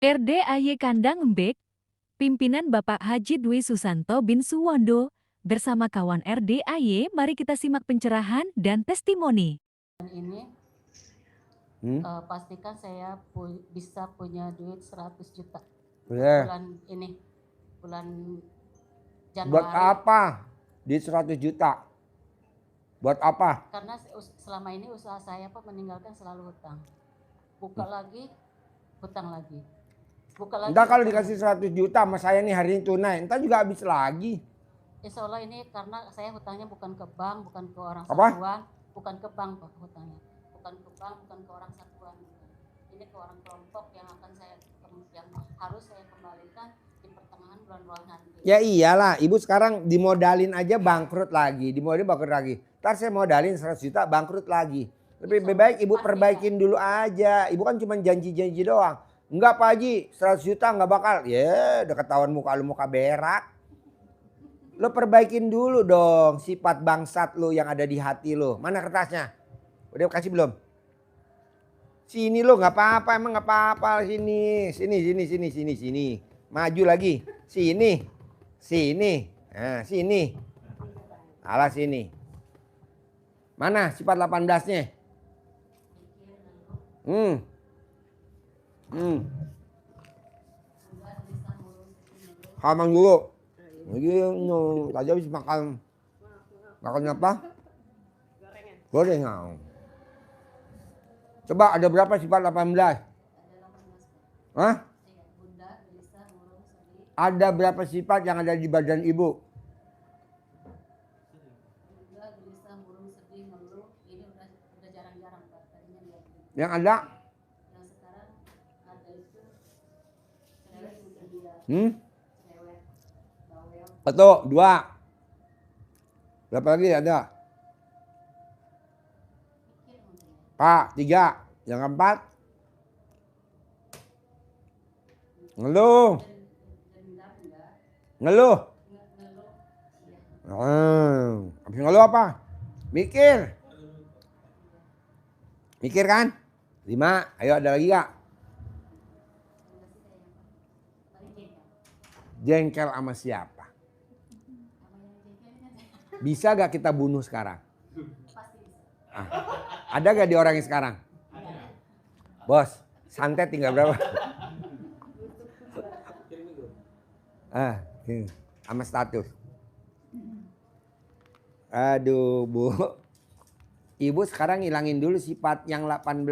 RDAY Kandang Embek, pimpinan Bapak Haji Dwi Susanto bin Suwondo, bersama kawan RDAY, mari kita simak pencerahan dan testimoni. Ini pastikan saya bisa punya duit 100 juta bulan ini, bulan Januari. Buat apa? Duit 100 juta. Buat apa? Karena selama ini usaha saya meninggalkan selalu hutang. Buka lagi, hutang lagi. Buka lagi. Entah kalau dikasih 100 juta sama saya nih hari ini tunai, entar juga habis lagi. Insya Allah ini karena saya hutangnya bukan ke bank, bukan ke orang Apa? satuan, bukan ke bank Pak, hutangnya. Bukan ke bank, bukan ke orang satuan. Ini ke orang kelompok yang harus saya kembalikan di pertengahan bulan nanti. Ya iyalah, ibu sekarang dimodalin aja bangkrut lagi, dimodalin bangkrut lagi. Ntar saya modalin 100 juta bangkrut lagi. Lebih baik ibu perbaikin dulu aja. Ibu kan cuma janji-janji doang. Enggak Pak Haji, 100 juta enggak bakal. Ya udah ketahuan muka lu muka berak. Lo perbaikin dulu dong sifat bangsat lo yang ada di hati lo. Mana kertasnya? Udah kasih belum? Sini lo nggak apa-apa, emang nggak apa-apa sini. Sini. Maju lagi. Sini. Nah, sini. Alah sini. Mana sifat 18-nya? Kamang dulu. Tadi habis makan apa? Gorengan. Coba ada berapa sifat 18? Hah? Ada berapa sifat yang ada di badan ibu? Yang ada? Yang sekarang ada itu cerewet mungkin dia. Cerewet, bawel. Satu, dua. Berapa lagi ada? Pak, tiga. Yang keempat? Ngeluh. Habis ngeluh apa? Mikir kan? 5, ayo ada lagi gak? Jengkel sama siapa? Bisa gak kita bunuh sekarang? Ada gak di orangnya sekarang? Bos, santet tinggal berapa? Sama status. Aduh Bu. Ibu sekarang hilangin dulu sifat yang 18.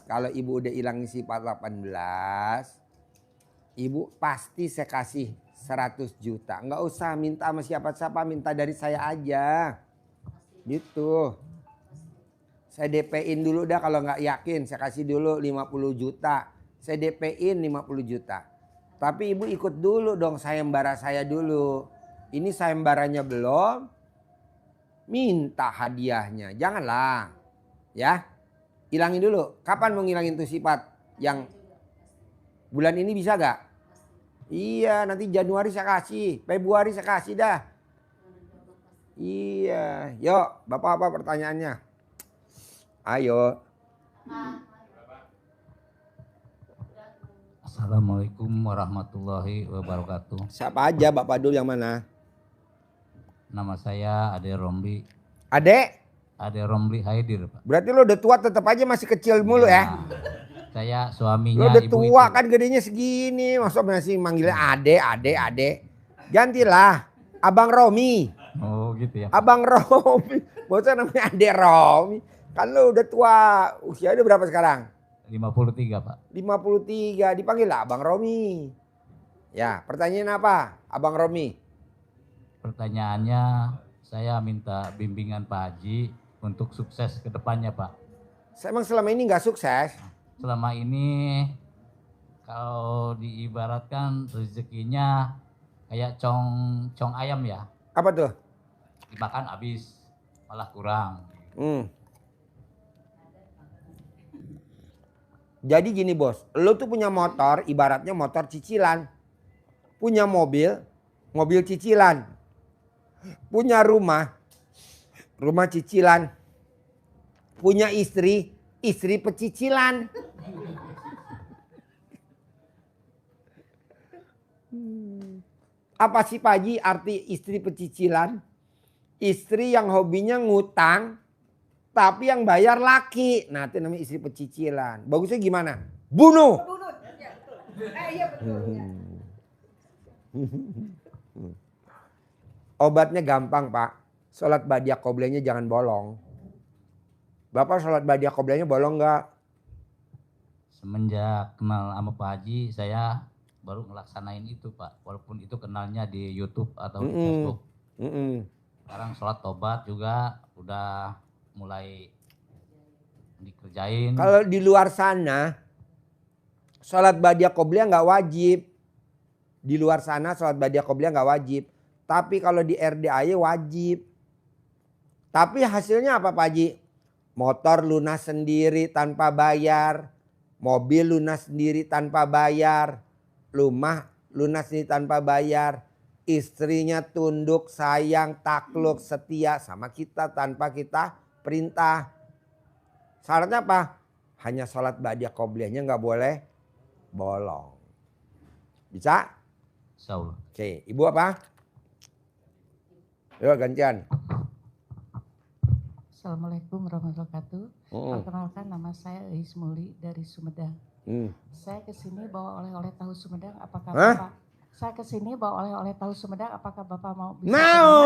Kalau ibu udah hilangin sifat 18, ibu pasti saya kasih 100 juta. Nggak usah minta sama siapa-siapa, minta dari saya aja. Gitu. Saya DP-in dulu dah kalau nggak yakin. Saya kasih dulu 50 juta. Saya DP-in 50 juta. Tapi ibu ikut dulu dong sayembara saya dulu. Ini sayembaranya belum. Minta hadiahnya, janganlah, ya, hilangin dulu. Kapan mau ngilangin tuh sifat yang bulan ini bisa gak? Iya, nanti Januari saya kasih, Februari saya kasih dah. Iya, yuk, Bapak apa pertanyaannya? Ayo. Assalamualaikum warahmatullahi wabarakatuh. Siapa aja Bapak dulu yang mana? Nama saya Ade Romli. Ade Romli Haidir, Pak. Berarti lo udah tua tetap aja masih kecil mulu ya? Saya suaminya lo udah ibu tua itu. Kan gedenya segini, masa masih manggilnya Ade. Gantilah, Abang Romi. Oh gitu ya. Abang Romi, masa namanya Ade Romi? Kan lo udah tua, usia udah berapa sekarang? 53, Pak. 53, dipanggil lah Abang Romi. Ya, pertanyaan apa Abang Romi? Pertanyaannya, saya minta bimbingan Pak Haji untuk sukses ke depannya, Pak. Saya emang selama ini nggak sukses. Selama ini kalau diibaratkan rezekinya kayak cong ayam ya. Apa tuh? Dimakan habis, malah kurang. Jadi gini bos, lo tuh punya motor, ibaratnya motor cicilan. Punya mobil cicilan. Punya rumah cicilan. Punya istri pecicilan. Apa sih Pak Haji arti istri pecicilan? Istri yang hobinya ngutang tapi yang bayar laki. Nah itu namanya istri pecicilan. Bagusnya gimana? Bunuh. Iya betul. Obatnya gampang Pak. Sholat badiah qobliyahnya jangan bolong. Bapak sholat badiah qobliyahnya bolong nggak? Semenjak kenal sama Pak Haji, saya baru ngelaksanain itu Pak. Walaupun itu kenalnya di YouTube atau di Facebook. Sekarang sholat tobat juga udah mulai dikerjain. Kalau di luar sana, sholat badiah qobliyah nggak wajib. Di luar sana sholat badiah qobliyah nggak wajib. Tapi kalau di RDAY wajib. Tapi hasilnya apa Pak Haji? Motor lunas sendiri tanpa bayar. Mobil lunas sendiri tanpa bayar. Rumah lunas sendiri tanpa bayar. Istrinya tunduk, sayang, takluk, setia sama kita tanpa kita perintah. Syaratnya apa? Hanya sholat badiah qobliyahnya nggak boleh bolong. Bisa? Insya Allah. Oke, Ibu apa? Yuk gantian. Assalamualaikum warahmatullahi wabarakatuh. Perkenalkan nama saya Eis Muli dari Sumedang. Saya kesini bawa oleh-oleh tahu Sumedang. Apakah Bapak? Saya kesini bawa oleh-oleh tahu Sumedang. Apakah Bapak mau? Mau.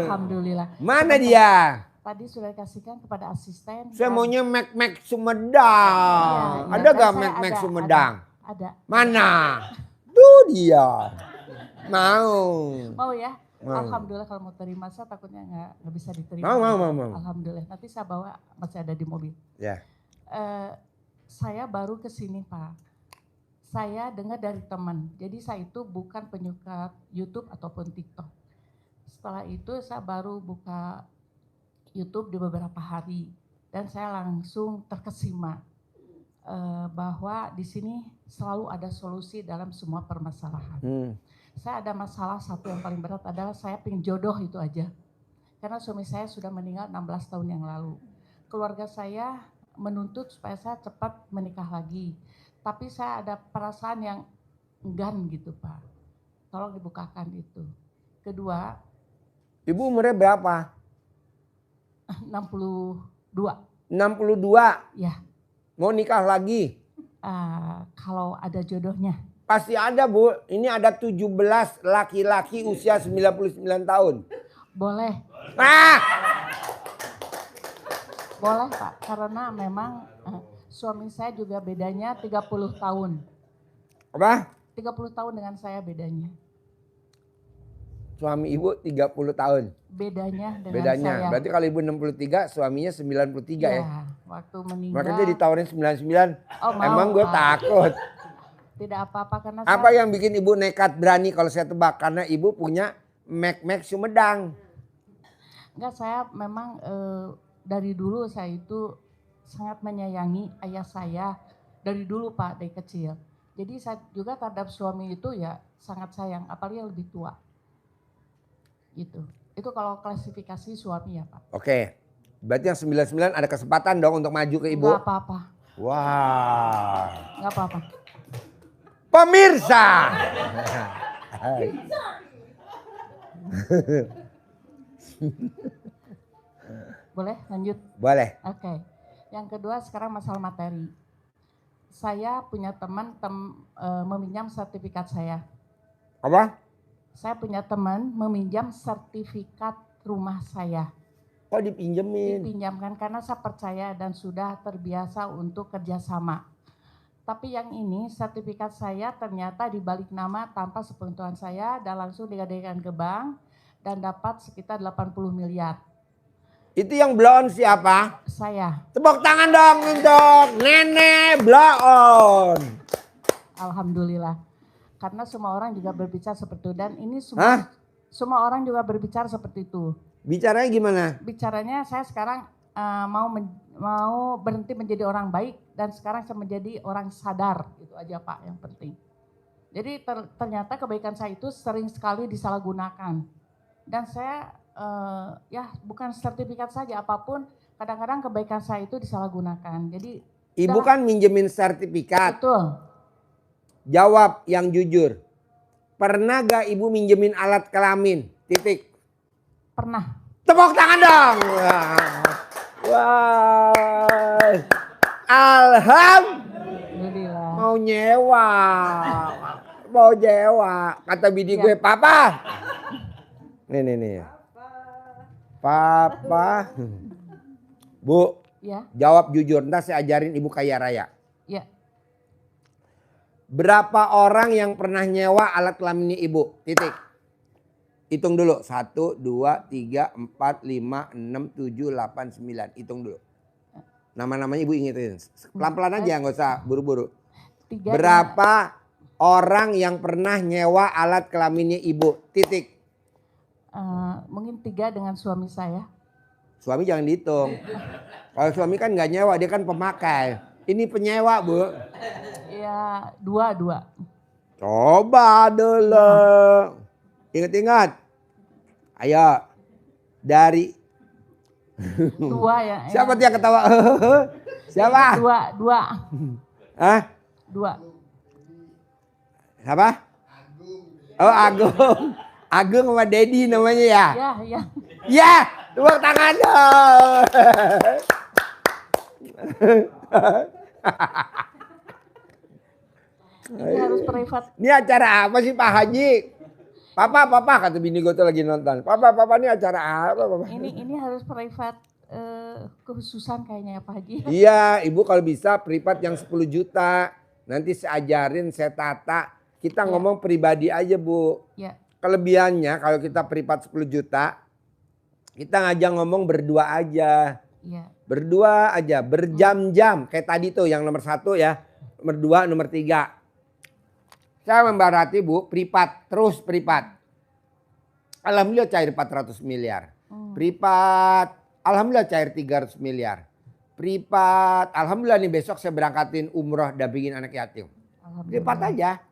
Alhamdulillah. Mana dia? Tadi sudah dikasihkan kepada asisten. Saya maunya Mac Sumedang. Iya, Ada gak saya Mac ada, Sumedang? Ada. Mana? Tuh dia. Mau. Mau ya? Mau. Alhamdulillah kalau mau terima saya takutnya nggak bisa diterima. Mau. Alhamdulillah. Nanti saya bawa masih ada di mobil. Ya. Saya baru ke sini Pak. Saya dengar dari teman. Jadi saya itu bukan penyuka YouTube ataupun TikTok. Setelah itu saya baru buka YouTube di beberapa hari dan saya langsung terkesima bahwa di sini selalu ada solusi dalam semua permasalahan. Saya ada masalah satu yang paling berat adalah saya pengen jodoh itu aja. Karena suami saya sudah meninggal 16 tahun yang lalu. Keluarga saya menuntut supaya saya cepat menikah lagi. Tapi saya ada perasaan yang enggan gitu Pak. Tolong dibukakan itu. Kedua. Ibu umurnya berapa? 62. 62? Ya. Mau nikah lagi? Kalau ada jodohnya. Pasti ada Bu. Ini ada 17 laki-laki usia 99 tahun. Boleh. Boleh Pak. Karena memang suami saya juga bedanya 30 tahun. Apa? 30 tahun dengan saya bedanya. Suami Ibu 30 tahun. Bedanya dengan Bedanya. saya. Berarti kalau Ibu 63, suaminya 93 ya? Waktu meninggal. Makanya ditawarin 99. Oh, mau, Emang gue Pak. takut. Tidak apa-apa karena Apa saya, yang bikin Ibu nekat berani kalau saya tebak? Karena Ibu punya Mac Sumedang. enggak, saya memang dari dulu saya itu sangat menyayangi ayah saya dari dulu Pak, dari kecil. Jadi saya juga terhadap suami itu ya sangat sayang, apalagi yang lebih tua. Gitu. Itu kalau klasifikasi suami ya Pak. Oke. Berarti yang 99 ada kesempatan dong untuk maju ke Ibu. Enggak apa-apa. Wah. Enggak apa-apa. Pemirsa. Boleh lanjut? Boleh. Oke. Yang kedua sekarang masalah materi. Saya punya teman meminjam sertifikat saya. Apa? Saya punya teman meminjam sertifikat rumah saya. Kok dipinjemin? Dipinjamkan karena saya percaya dan sudah terbiasa untuk kerjasama. Tapi yang ini sertifikat saya ternyata dibalik nama tanpa sepengetahuan saya dan langsung digadaikan ke bank dan dapat sekitar 80 miliar. Itu yang blow-on siapa? Saya. Tepuk tangan dong untuk Nenek blow-on. Alhamdulillah. Karena semua orang juga berbicara seperti itu dan ini Hah? semua orang juga berbicara seperti itu. Bicaranya gimana? Bicaranya saya sekarang mau berhenti menjadi orang baik dan sekarang saya menjadi orang sadar, itu aja Pak yang penting. Jadi ternyata kebaikan saya itu sering sekali disalahgunakan dan saya ya bukan sertifikat saja, apapun kadang-kadang kebaikan saya itu disalahgunakan. Jadi Ibu kan minjemin sertifikat. betul. Jawab yang jujur. Pernah gak ibu minjemin alat kelamin? Titik. Pernah. Tepuk tangan dong. Wah. Alhamdulillah. Mau nyewa. Mau nyewa. Kata bini gue, papa. Nih. Papa. Bu, Ya, jawab jujur. Ntar saya ajarin ibu kaya raya. ya. Berapa orang yang pernah nyewa alat kelaminnya ibu? Titik. Hitung dulu. 1, 2, 3, 4, 5, 6, 7, 8, 9. Hitung dulu. Nama-namanya ibu ingetin. Pelan-pelan aja, nggak usah buru-buru. 3. Berapa orang yang pernah nyewa alat kelaminnya ibu? Titik. Mungkin 3 dengan suami saya. Suami jangan dihitung. Kalau suami kan nggak nyewa, dia kan pemakai. Ini penyewa, Bu. Ya, 2. Coba dulu. Ingat-ingat. Ayo. Dari 2 ya. siapa dia ketawa? Siapa? 2. Hah? 2. Siapa? Oh, Agung. Agung sama Dedi namanya ya? Ya. Ya, tepuk tangan dong. Ini harus privat. Ini acara apa sih Pak Haji? Papa, kata bini gue tuh lagi nonton. Papa, ini acara apa, Papa? Ini harus privat kekhususan kayaknya ya Pak Haji. Iya, ibu kalau bisa privat yang 10 juta. Nanti saya ajarin, saya tata. Kita ngomong pribadi aja, Bu. Ya. Kelebihannya kalau kita privat 10 juta, kita ngajak ngomong berdua aja. Iya. Berdua aja, berjam-jam. Kayak tadi tuh yang nomor 1 ya. Nomor 2, nomor 3. Saya membarati Bu, terus privat. Alhamdulillah cair 400 miliar. Privat, alhamdulillah cair 300 miliar. Privat, alhamdulillah nih besok saya berangkatin umroh dampingin anak yatim. Privat aja.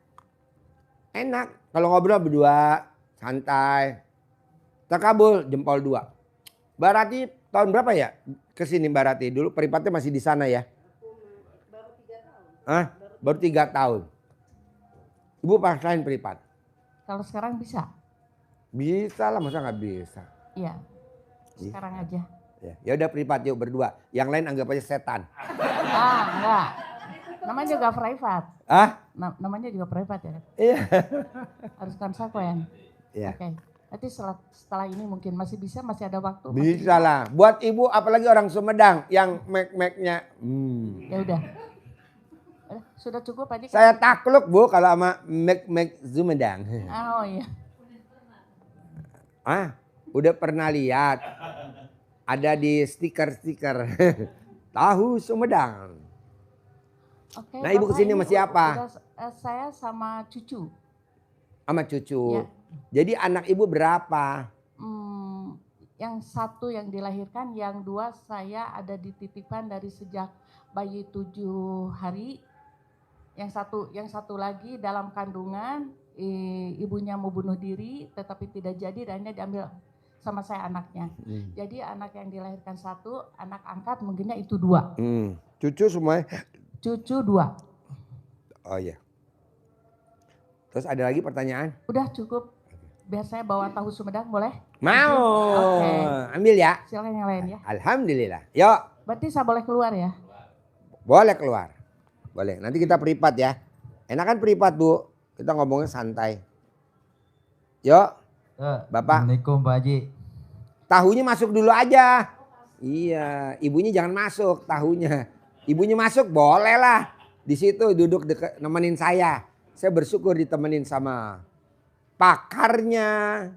Enak. Kalau ngobrol berdua, santai. Terkabul, jempol 2. Barati tahun berapa ya kesini Barati? Dulu privatnya masih di sana ya? Baru 3 tahun. Hah? Baru 3 tahun. Ibu paksain privat. Kalau sekarang bisa? Bisa lah, masa nggak bisa? Iya. Sekarang aja. Ya udah privat yuk berdua. Yang lain anggap aja setan. Enggak. Namanya juga privat. Namanya juga privat ya. Iya. Harus konsekuen. Iya. Oke. Nanti setelah ini mungkin masih ada waktu. Bisa lah. Buat ibu apalagi orang Sumedang yang mek-meknya. Ya udah. Sudah cukup aja. Saya takluk Bu kalau sama mek-mek Sumedang. Oh iya. Udah pernah lihat. Ada di stiker-stiker. Tahu Sumedang. Oke, Nah ibu Bapak, kesini ini sama siapa? Saya sama cucu. Sama cucu. Ya. Jadi anak ibu berapa? Yang 1 yang dilahirkan, yang 2 saya ada dititipkan dari sejak bayi 7 hari. Yang satu lagi dalam kandungan, ibunya mau bunuh diri tetapi tidak jadi dan diambil sama saya anaknya. Jadi anak yang dilahirkan 1, anak angkat mungkinnya itu 2. Cucu semuanya? Cucu 2. Oh iya. Terus ada lagi pertanyaan? Udah cukup. Biar saya bawa tahu Sumedang boleh? Mau. Oke. Ambil ya. Silakan yang lain ya. Alhamdulillah. Yuk. Berarti saya boleh keluar ya? Boleh keluar. Boleh. Nanti kita privat ya. Enakan privat Bu. Kita ngomongnya santai. Yuk. Bapak. Assalamualaikum Pak Haji. Tahunya masuk dulu aja. Iya. Ibunya jangan masuk tahunya. Ibunya masuk boleh lah. Di situ duduk deket, nemenin saya. Saya bersyukur ditemenin sama pakarnya.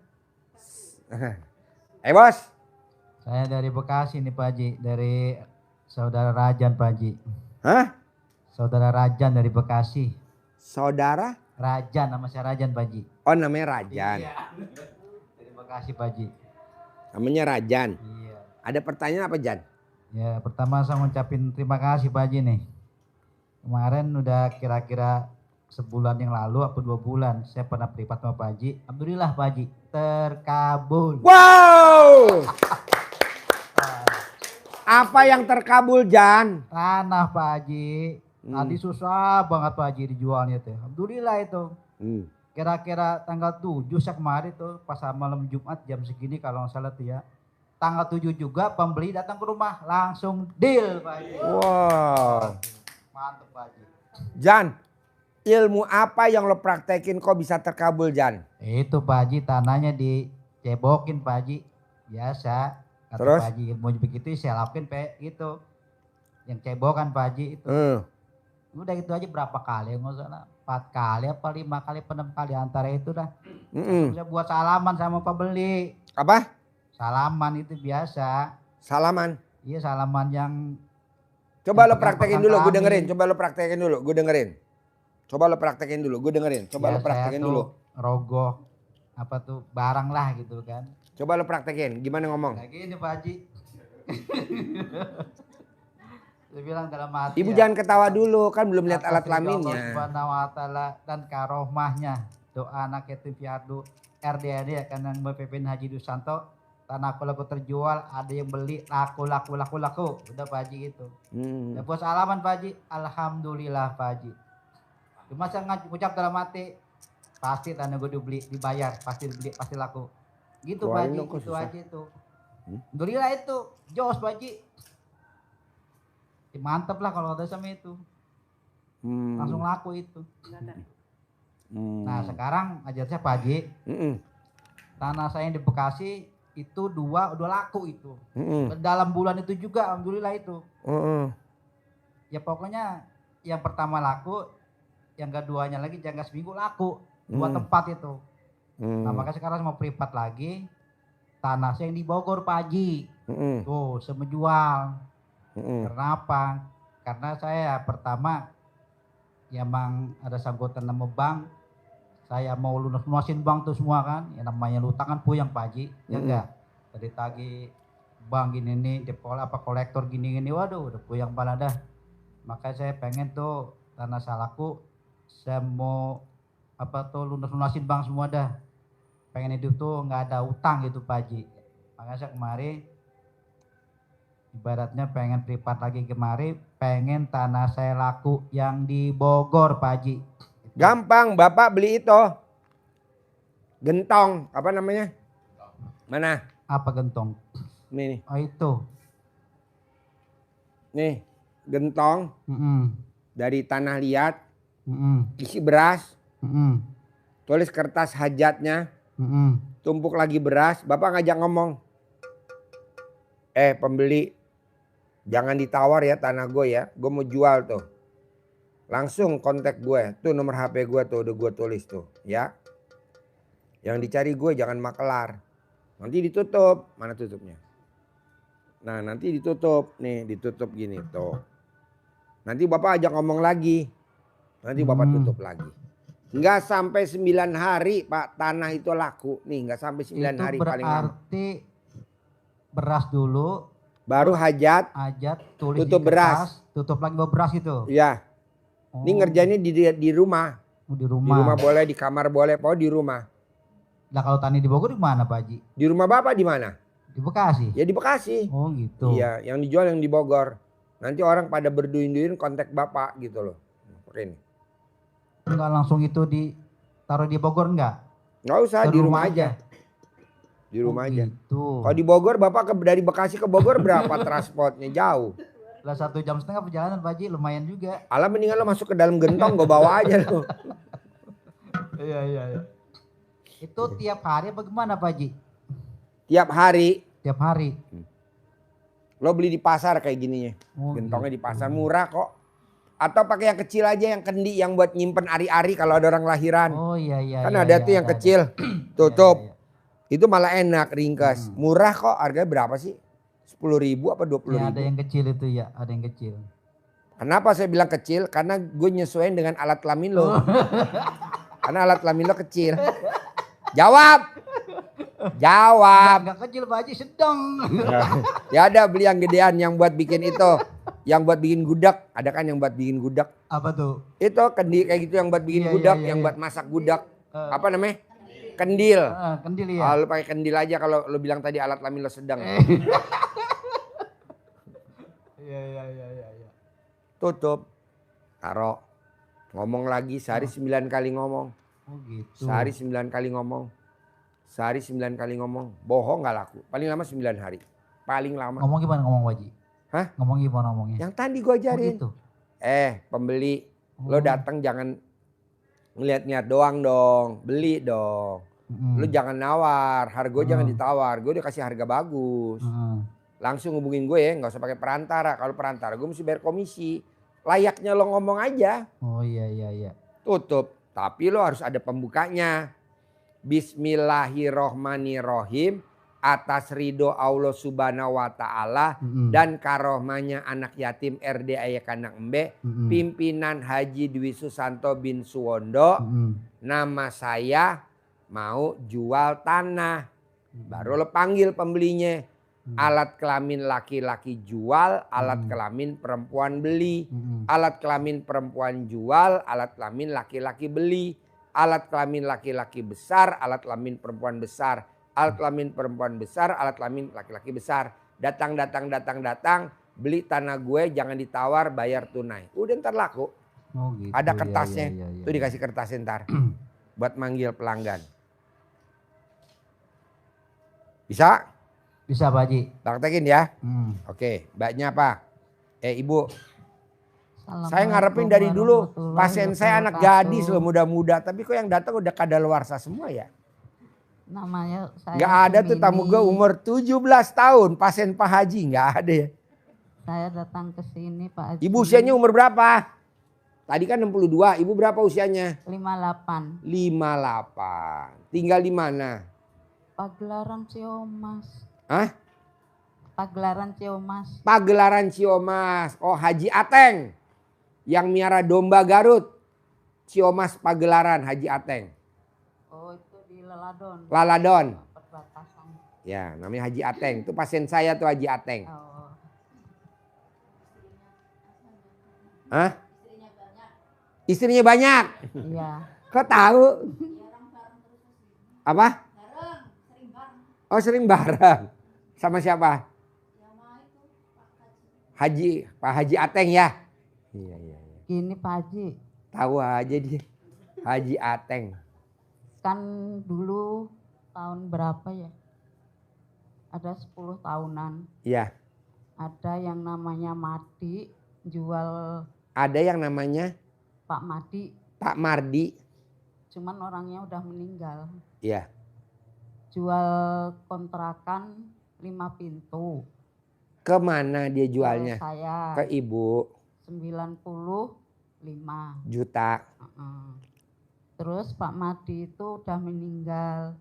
Bos. Saya dari Bekasi nih Pak Haji. Dari saudara Rajan Pak Haji. Hah? Saudara Rajan dari Bekasi. Saudara? Rajan, nama saya Rajan Pak Haji. Oh namanya Rajan. Iya. Dari Bekasi Pak Haji. Namanya Rajan. Iya. Ada pertanyaan apa Jan? Ya pertama saya ngucapin terima kasih Pak Haji nih. Kemarin udah kira-kira sebulan yang lalu atau 2 bulan saya pernah privat sama Pak Haji. Alhamdulillah Pak Haji terkabul. Wow. Apa yang terkabul Jan? Tanah Pak Haji. Tadi susah banget Pak Haji dijualnya tuh. Alhamdulillah itu. kira-kira tanggal 7 saya kemarin tuh pas malam Jumat jam segini kalau nggak salah tuh ya. Tanggal 7 juga pembeli datang ke rumah langsung deal Pak Haji. Wow. Mantap Pak Haji. Jan, ilmu apa yang lo praktekin kok bisa terkabul Jan? Itu Pak Haji tanahnya dicebokin Pak Haji. Biasa. Kata Terus? Pak Haji ilmunya begitu saya lakuin gitu. Yang cebokan Pak Haji itu. Udah gitu aja berapa kali nggak salah. 4 kali apa 5 kali apa 6 kali antara itu dah. Saya buat salaman sama pembeli. Apa? Salaman itu biasa. Salaman. Iya salaman yang Coba yang lo praktekin pegang dulu, gue kami. dengerin. Coba lo praktekin dulu, gue dengerin. Coba lo praktekin dulu, gue dengerin. Coba ya, lo praktekin saya dulu. tuh rogoh apa tuh barang lah gitu kan. Coba lo praktekin, gimana ngomong? Kayak gini Pak Haji. Saya bilang dalam hati. Ibu ya, jangan ketawa dulu, kan belum lihat alat atas ridho Allah kelaminnya. Subhanahu wa taala dan karohmahnya. Doa anak yatim piatu RDAD akan yang BPPN Haji Dusanto. Tanah aku terjual, ada yang beli, laku. Udah Pak Haji gitu. Ya bos alaman Pak Haji, alhamdulillah Pak Haji. Cuma saya ngucap dalam hati, pasti tanah gue dibeli, dibayar, pasti dibeli, pasti laku. Gitu Pak Keluarin Haji, dong, kok itu susah. aja itu. Alhamdulillah itu, jos Pak Haji. Ya, mantep lah kalau ada sama itu. Langsung laku itu. Nah sekarang ajar saya Pak Haji, tanah saya yang di Bekasi itu udah laku itu. Dalam bulan itu juga alhamdulillah itu. Ya pokoknya yang pertama laku, yang keduanya lagi jangka seminggu laku. 2 tempat itu. Nah makanya sekarang mau privat lagi, tanah saya yang di Bogor Pak Haji. Tuh saya menjual. Kenapa? Karena saya pertama ya emang ada sangkutan sama bank. Saya mau lunasin bank tuh semua kan. Yang namanya utang kan puyeng Pak Haji. Ya enggak? Dari tagi bank gini nih, kolektor gini. Waduh udah puyeng pala dah. Makanya saya pengen tuh tanah saya laku. Saya mau lunasin bank semua dah. Pengen hidup tuh nggak ada utang gitu Pak Haji. Makanya saya kemarin ibaratnya pengen privat lagi kemari, pengen tanah saya laku yang di Bogor Pak Haji. Gampang, Bapak beli itu. Gentong, apa namanya? Mana? Apa gentong? Nih, Oh itu. nih, gentong dari tanah liat, isi beras, tulis kertas hajatnya, tumpuk lagi beras. Bapak ngajak ngomong, pembeli, jangan ditawar ya tanah gue ya, gue mau jual tuh. Langsung kontak gue, tuh nomor HP gue tuh udah gue tulis tuh ya. Yang dicari gue jangan makelar. Nanti ditutup, mana tutupnya? Nah nanti ditutup, nih ditutup gini tuh. Nanti Bapak ajak ngomong lagi, nanti Bapak tutup lagi. Nggak sampai 9 hari Pak tanah itu laku, nih nggak sampai 9 itu hari paling lama. berarti beras dulu, Baru hajat, tulis tutup di kertas, beras. tutup lagi beras itu. Ya. Ini ngerjainnya di rumah. Di Di rumah. rumah boleh, di kamar boleh, pokoknya di rumah. Nah kalau tani di Bogor di mana Pak Haji? Di rumah Bapak di mana? Di Bekasi. Ya di Bekasi. Oh gitu. Iya, yang dijual yang di Bogor. Nanti orang pada berduin-duin kontak Bapak gitu loh. Oke nih. Enggak langsung itu ditaruh di Bogor enggak? Nggak usah, Ke di rumah aja. Di rumah aja. Gitu. Kalau di Bogor Bapak dari Bekasi ke Bogor berapa transportnya? Jauh. Lah 1 jam setengah perjalanan Pak Haji, lumayan juga. Alah mendingan lo masuk ke dalam gentong, gue bawa aja lo. Iya. Itu tiap hari apa gimana Pak Haji? Tiap hari Tiap hari. lo beli di pasar kayak gininya. Oh, Gentongnya gitu. di pasar murah kok. Atau pakai yang kecil aja, yang kendi, yang buat nyimpen ari-ari kalau ada orang lahiran. Oh iya. Kan ada tuh yang kecil, tutup. Iya. Itu malah enak, ringkas. Murah kok, harganya berapa sih? 10.000 apa 20.000? Ya, ada yang kecil itu ya, ada yang kecil. Kenapa saya bilang kecil? Karena gue nyesuaiin dengan alat kelamin lo. Karena alat kelamin lo kecil. Jawab! Jawab! Enggak kecil Pak Haji, sedang. Ya ada beli yang gedean yang buat bikin itu. Yang buat bikin gudeg. Ada kan yang buat bikin gudeg? Apa tuh? Itu kendi kayak gitu yang buat bikin Iya, gudeg. iya, Yang iya. buat masak gudeg. Apa namanya? Kendil. Kendil ya. Lu pakai kendil aja kalau lu bilang tadi alat kelamin lo sedang. Iya. Tutup. Taruh. Ngomong lagi sehari 9 kali ngomong. Oh gitu. Sehari 9 kali ngomong. Sehari 9 kali ngomong. Bohong gak laku. Paling lama 9 hari. Paling lama. Ngomong gimana ngomong Pak Haji? Hah? Ngomong gimana ngomongnya? Yang tadi gue Oh ajarin. gitu. Pembeli. Lo Oh. datang jangan ngeliat-ngeliat doang dong. Beli dong. Lo jangan nawar. Harga jangan ditawar. Gue udah kasih harga bagus. Langsung hubungin gue ya. Gak usah pakai perantara. Kalau perantara gue mesti bayar komisi. Layaknya lo ngomong aja. Oh iya. Tutup. Tapi lo harus ada pembukanya. Bismillahirrohmanirrohim. Atas ridho Allah subhanahu wa ta'ala. Dan karohmanya anak yatim RD Ayah Kandang Embe. Pimpinan Haji Dwi Susanto bin Suwondo. Nama saya mau jual tanah. Baru lo panggil pembelinya. Alat kelamin laki-laki jual, alat kelamin perempuan beli. Alat kelamin perempuan jual, alat kelamin laki-laki beli. Alat kelamin laki-laki besar, alat kelamin perempuan besar. Alat kelamin perempuan besar, alat kelamin laki-laki besar. Datang. Beli tanah gue jangan ditawar, bayar tunai. Udah ntar laku. Oh gitu. Ada kertasnya. Iya. Tuh dikasih kertasnya ntar. Buat manggil pelanggan. Bisa? Bisa Pak Haji. Praktekin ya. Oke, mbaknya apa? Ibu. Saya ngarepin dari dulu pasien saya anak gadis loh, muda-muda. Tapi kok yang datang udah kadaluarsa semua ya? Namanya saya Gak ada tuh tamu gue umur 17 tahun pasien Pak Haji. Gak ada ya. Saya datang ke sini Pak Haji. Ibu usianya umur berapa? Tadi kan 62, ibu berapa usianya? 58. 58. Tinggal di mana? Pagelaran Ciomas. Hah? Pagelaran Ciomas. Pagelaran Ciomas. Oh, Haji Ateng. Yang miara domba Garut. Ciomas Pagelaran Haji Ateng. Oh, itu di Laladon. Laladon. Perbatasan. Ya, namanya Haji Ateng. Itu pasien saya tuh Haji Ateng. Oh, Hah? Istrinya banyak. iya. Kok tahu? Apa? Oh, sering bareng. Sama siapa? Pak Haji Ateng ya? Iya. Gini Pak Haji, Tahu aja dia. Haji Ateng. kan dulu tahun berapa ya? Ada 10 tahunan. Iya. Ada yang namanya Madi jual Ada yang namanya Pak Madi, Pak Mardi. cuman orangnya udah meninggal. Iya. Jual kontrakan 5 pintu. Kemana dia jualnya? Ke saya Ke ibu. 95 Juta. Terus Pak Madi itu udah meninggal.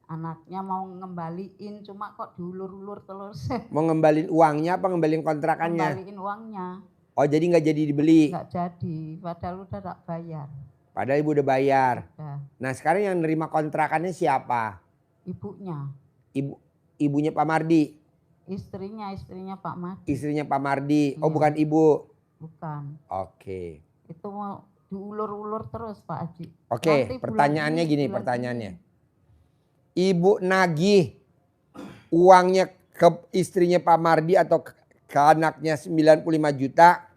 Anaknya mau ngembaliin, cuma kok diulur-ulur terus. Mau ngembalin uangnya apa ngembalin kontrakannya? Ngembaliin uangnya. Oh, jadi nggak jadi dibeli. Nggak jadi, padahal udah tak bayar. Padahal ibu udah bayar. Udah. Nah, sekarang yang nerima kontrakannya siapa? Ibunya, Ibunya Pak Mardi. istrinya Pak Madi. Istrinya Pak Mardi. Oh, Iya. bukan ibu. Bukan. Oke. Itu mau diulur-ulur terus Pak Haji. Oke, Nanti pertanyaannya bulan gini bulan pertanyaannya. ini. Ibu nagih uangnya ke istrinya Pak Mardi atau ke anaknya 95 juta.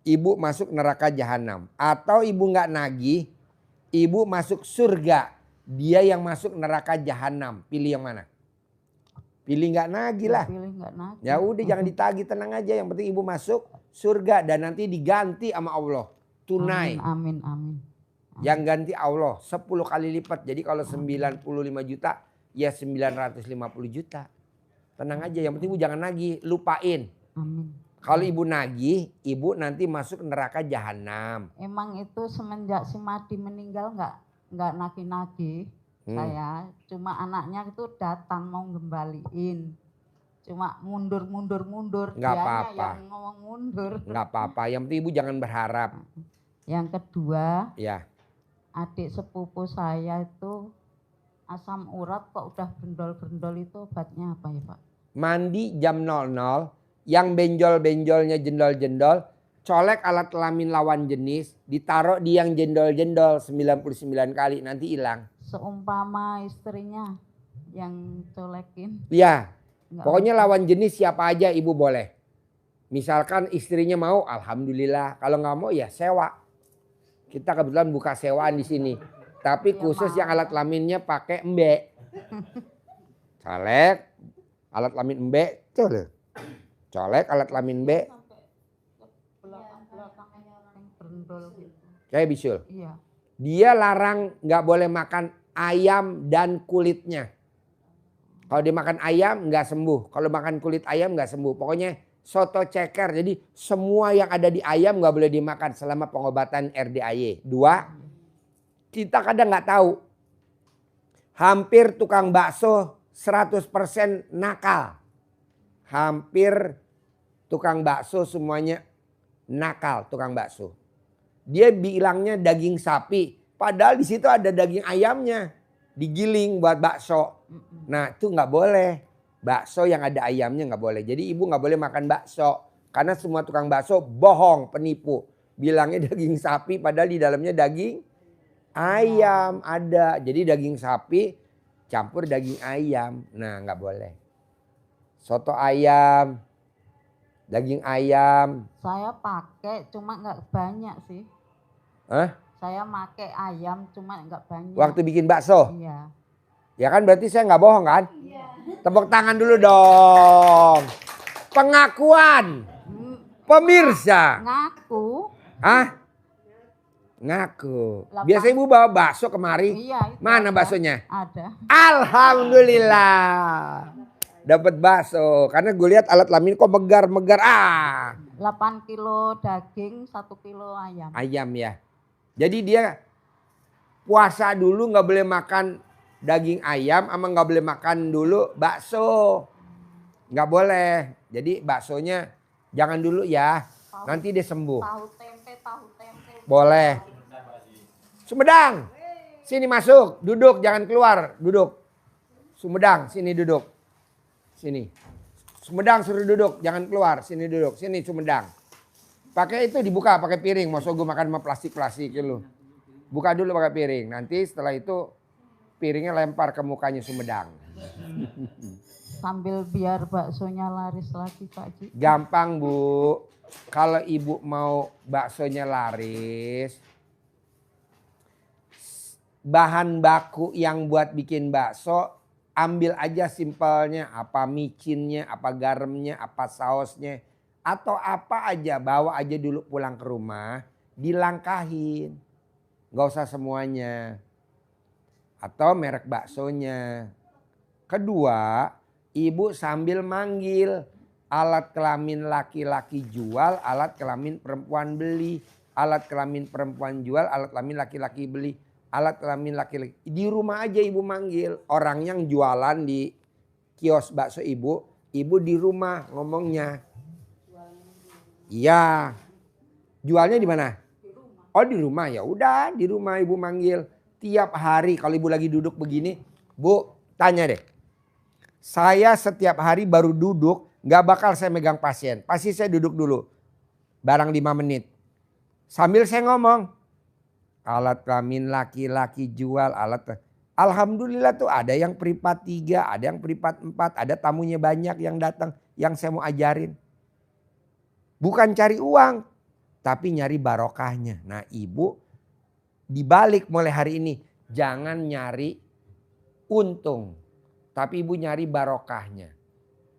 Ibu masuk neraka jahanam. Atau ibu nggak nagih, ibu masuk surga. Dia yang masuk neraka jahanam. Pilih yang mana? Pilih nggak nagih lah. Pilih nggak nagih. Ya udah jangan ditagih, tenang aja. Yang penting ibu masuk surga dan nanti diganti sama Allah. Tunai. Amin. Yang ganti Allah 10 kali lipat. Jadi kalau 95 juta ya 950 juta. Tenang aja, yang penting ibu jangan nagih, lupain. Amin. Kalau ibu nagih, ibu nanti masuk neraka jahanam. Emang itu semenjak si Madi meninggal nggak nagih-nagih saya. Cuma anaknya itu datang mau ngembaliin. Cuma mundur. Nggak Dianya apa-apa. yang ngomong mundur. Nggak apa-apa, yang penting ibu jangan berharap. Yang kedua, Ya, adik sepupu saya itu asam urat kok udah brendol-brendol, itu obatnya apa ya Pak? mandi jam 00, yang benjol-benjolnya jendol-jendol, colek alat kelamin lawan jenis, ditaruh di yang jendol-jendol 99 kali, nanti hilang. Seumpama istrinya yang colekin. Ya, Nggak pokoknya lawan jenis siapa aja ibu boleh. Misalkan istrinya mau, alhamdulillah. Kalau nggak mau ya sewa. Kita kebetulan buka sewaan di sini. Tapi Iya, khusus maaf yang alat ya. kelaminnya pakai embek. Colek, alat kelamin embek, colek. Colek alat kelamin embek, Belakang-belakangnya yang berendol gitu. kayak bisul. Iya. Dia larang nggak boleh makan ayam dan kulitnya. Kalau dia makan ayam nggak sembuh. Kalau makan kulit ayam nggak sembuh. Pokoknya soto ceker. Jadi semua yang ada di ayam nggak boleh dimakan selama pengobatan RDAY. 2, kita kadang nggak tahu. Hampir tukang bakso 100% nakal. Hampir tukang bakso semuanya nakal tukang bakso. Dia bilangnya daging sapi. Padahal di situ ada daging ayamnya. Digiling buat bakso. Nah itu nggak boleh. Bakso yang ada ayamnya nggak boleh. Jadi ibu nggak boleh makan bakso. Karena semua tukang bakso bohong, penipu. Bilangnya daging sapi padahal di dalamnya daging ayam ada. Jadi daging sapi campur daging ayam. Nah nggak boleh. Soto ayam, daging ayam. Saya pakai cuma nggak banyak sih. Hah? Saya pakai ayam cuma nggak banyak. Waktu bikin bakso. Iya. Ya kan berarti saya nggak bohong kan? Tepuk tangan dulu dong. Pengakuan pemirsa. Ngaku. Hah? Ngaku. Lapan- Biasa ibu bawa bakso kemari. Iya. Itu Mana ada. baksonya? Ada. Alhamdulillah. Dapat bakso. Karena gue lihat alat kelamin kok megar-megar. 8 kilo daging, 1 kilo ayam. Ayam ya. Jadi dia puasa dulu nggak boleh makan daging ayam, sama nggak boleh makan dulu bakso. Nggak boleh. Jadi baksonya jangan dulu ya. Nanti dia sembuh. Tahu tempe. Boleh. Sumedang. Sini masuk. Duduk. Jangan keluar. Duduk. Sumedang. Sini duduk. Sini. Sumedang suruh duduk. Jangan keluar. Sini duduk. Sini Sumedang. Pakai itu dibuka. Pakai piring. Masa gue makan sama plastik-plastik lu. Buka dulu pakai piring. Nanti setelah itu piringnya lempar ke mukanya Sumedang. Sambil biar baksonya laris lagi Pak Ji. Gampang Bu. Kalau ibu mau baksonya laris, bahan baku yang buat bikin bakso, ambil aja simpelnya, apa micinnya, apa garamnya, apa sausnya, atau apa aja, bawa aja dulu pulang ke rumah, dilangkahin. Gak usah semuanya. Atau merek baksonya. Kedua, ibu sambil manggil. Alat kelamin laki-laki jual, alat kelamin perempuan beli. Alat kelamin perempuan jual, alat kelamin laki-laki beli. Alat kelamin laki-laki. Di rumah aja ibu manggil. Orang yang jualan di kios bakso ibu di rumah ngomongnya. Iya. Jualnya di mana? Oh di rumah, ya udah di rumah ibu manggil. Tiap hari kalau ibu lagi duduk begini, Bu tanya deh. Saya setiap hari baru duduk, gak bakal saya megang pasien. Pasti saya duduk dulu. Barang 5 menit. Sambil saya ngomong. Alat kelamin laki-laki jual alat. Alhamdulillah tuh ada yang privat 3, ada yang privat 4. Ada tamunya banyak yang datang. Yang saya mau ajarin. Bukan cari uang. Tapi nyari barokahnya. Nah ibu dibalik mulai hari ini. Jangan nyari untung. Tapi ibu nyari barokahnya.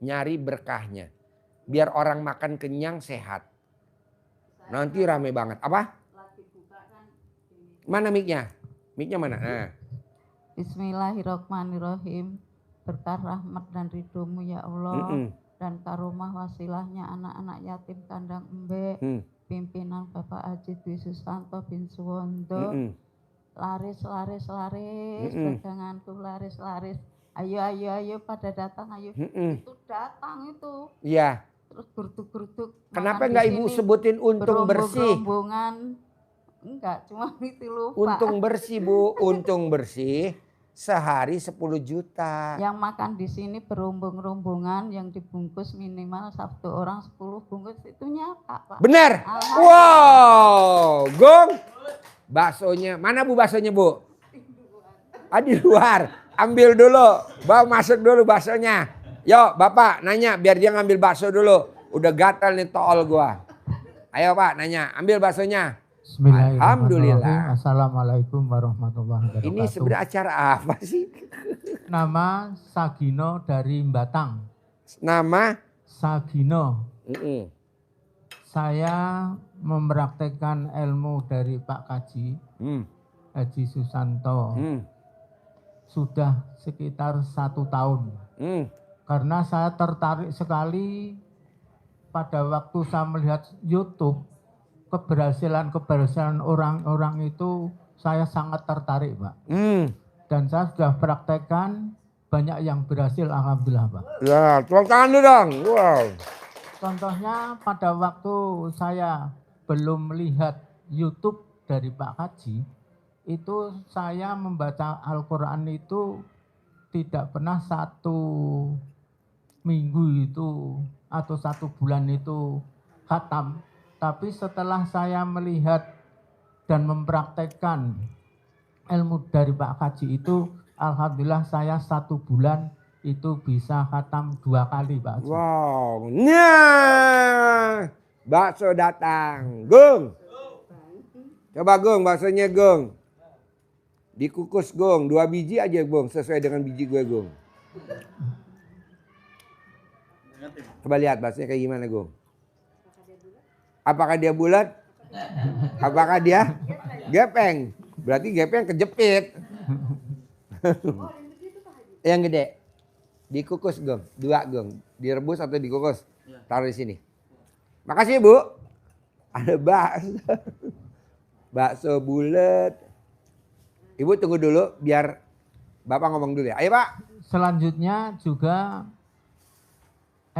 Nyari berkahnya. Biar orang makan kenyang sehat. Nanti rame banget. Apa? Mana mic-nya? Mic-nya mana? Nah. Bismillahirrahmanirrahim. Berkah rahmat dan ridhomu ya Allah. Dan karomah wasilahnya anak-anak yatim kandang embe. Pimpinan Bapak Haji Dwi Susanto bin Suwondo. Laris. Daganganku laris. Ayo pada datang ayo. Itu datang itu. Iya. Terus geruduk-geruduk. Kenapa enggak ibu sebutin untung bersih? Berombongan. Enggak, cuma itu lupa. Untung bersih Bu, untung bersih sehari 10 juta. Yang makan di sini berombong-rombongan yang dibungkus minimal 1 orang 10 bungkus itu nyata Pak. Benar. Wow, gong. Baksonya, mana Bu baksonya Bu? Di luar. Ambil dulu, bawa masuk dulu baksonya. Yo Bapak nanya biar dia ngambil bakso dulu. Udah gatal nih tool gua. Ayo Pak nanya, ambil baksonya. Alhamdulillah. Bismillahirrahmanirrahim. Assalamualaikum warahmatullahi wabarakatuh. Ini sebenarnya acara apa sih? Nama Sagino dari Batang. Nama? Sagino. Mm-mm. Saya mempraktekkan ilmu dari Pak Kaji, Haji Susanto. Sudah sekitar 1 tahun. Karena saya tertarik sekali pada waktu saya melihat YouTube, keberhasilan orang-orang itu saya sangat tertarik, Pak. Dan saya sudah praktekkan, banyak yang berhasil, alhamdulillah, Pak. Ya, tepuk tangan dulu dong. Wow. Contohnya pada waktu saya belum melihat YouTube dari Pak Haji, itu saya membaca Al-Quran itu tidak pernah 1 minggu itu atau 1 bulan itu khatam. Tapi setelah saya melihat dan mempraktekkan ilmu dari Pak Haji itu, alhamdulillah saya 1 bulan itu bisa khatam 2 kali, Pak Haji. Wow. Nah, bakso datang. Gung. Coba Gung, baksonya Gung. Dikukus Gung, 2 biji aja Gung, sesuai dengan biji gue Gung. Coba lihat baksonya kayak gimana Gung. Apakah dia bulat? Apakah dia gepeng? Berarti gepeng kejepit. Yang gede. Dikukus Gung, 2 Gung. Direbus atau dikukus? Taruh di sini. Makasih Bu. Ada bakso. Bakso bulat. Ibu tunggu dulu biar Bapak ngomong dulu ya. Ayo Pak. Selanjutnya juga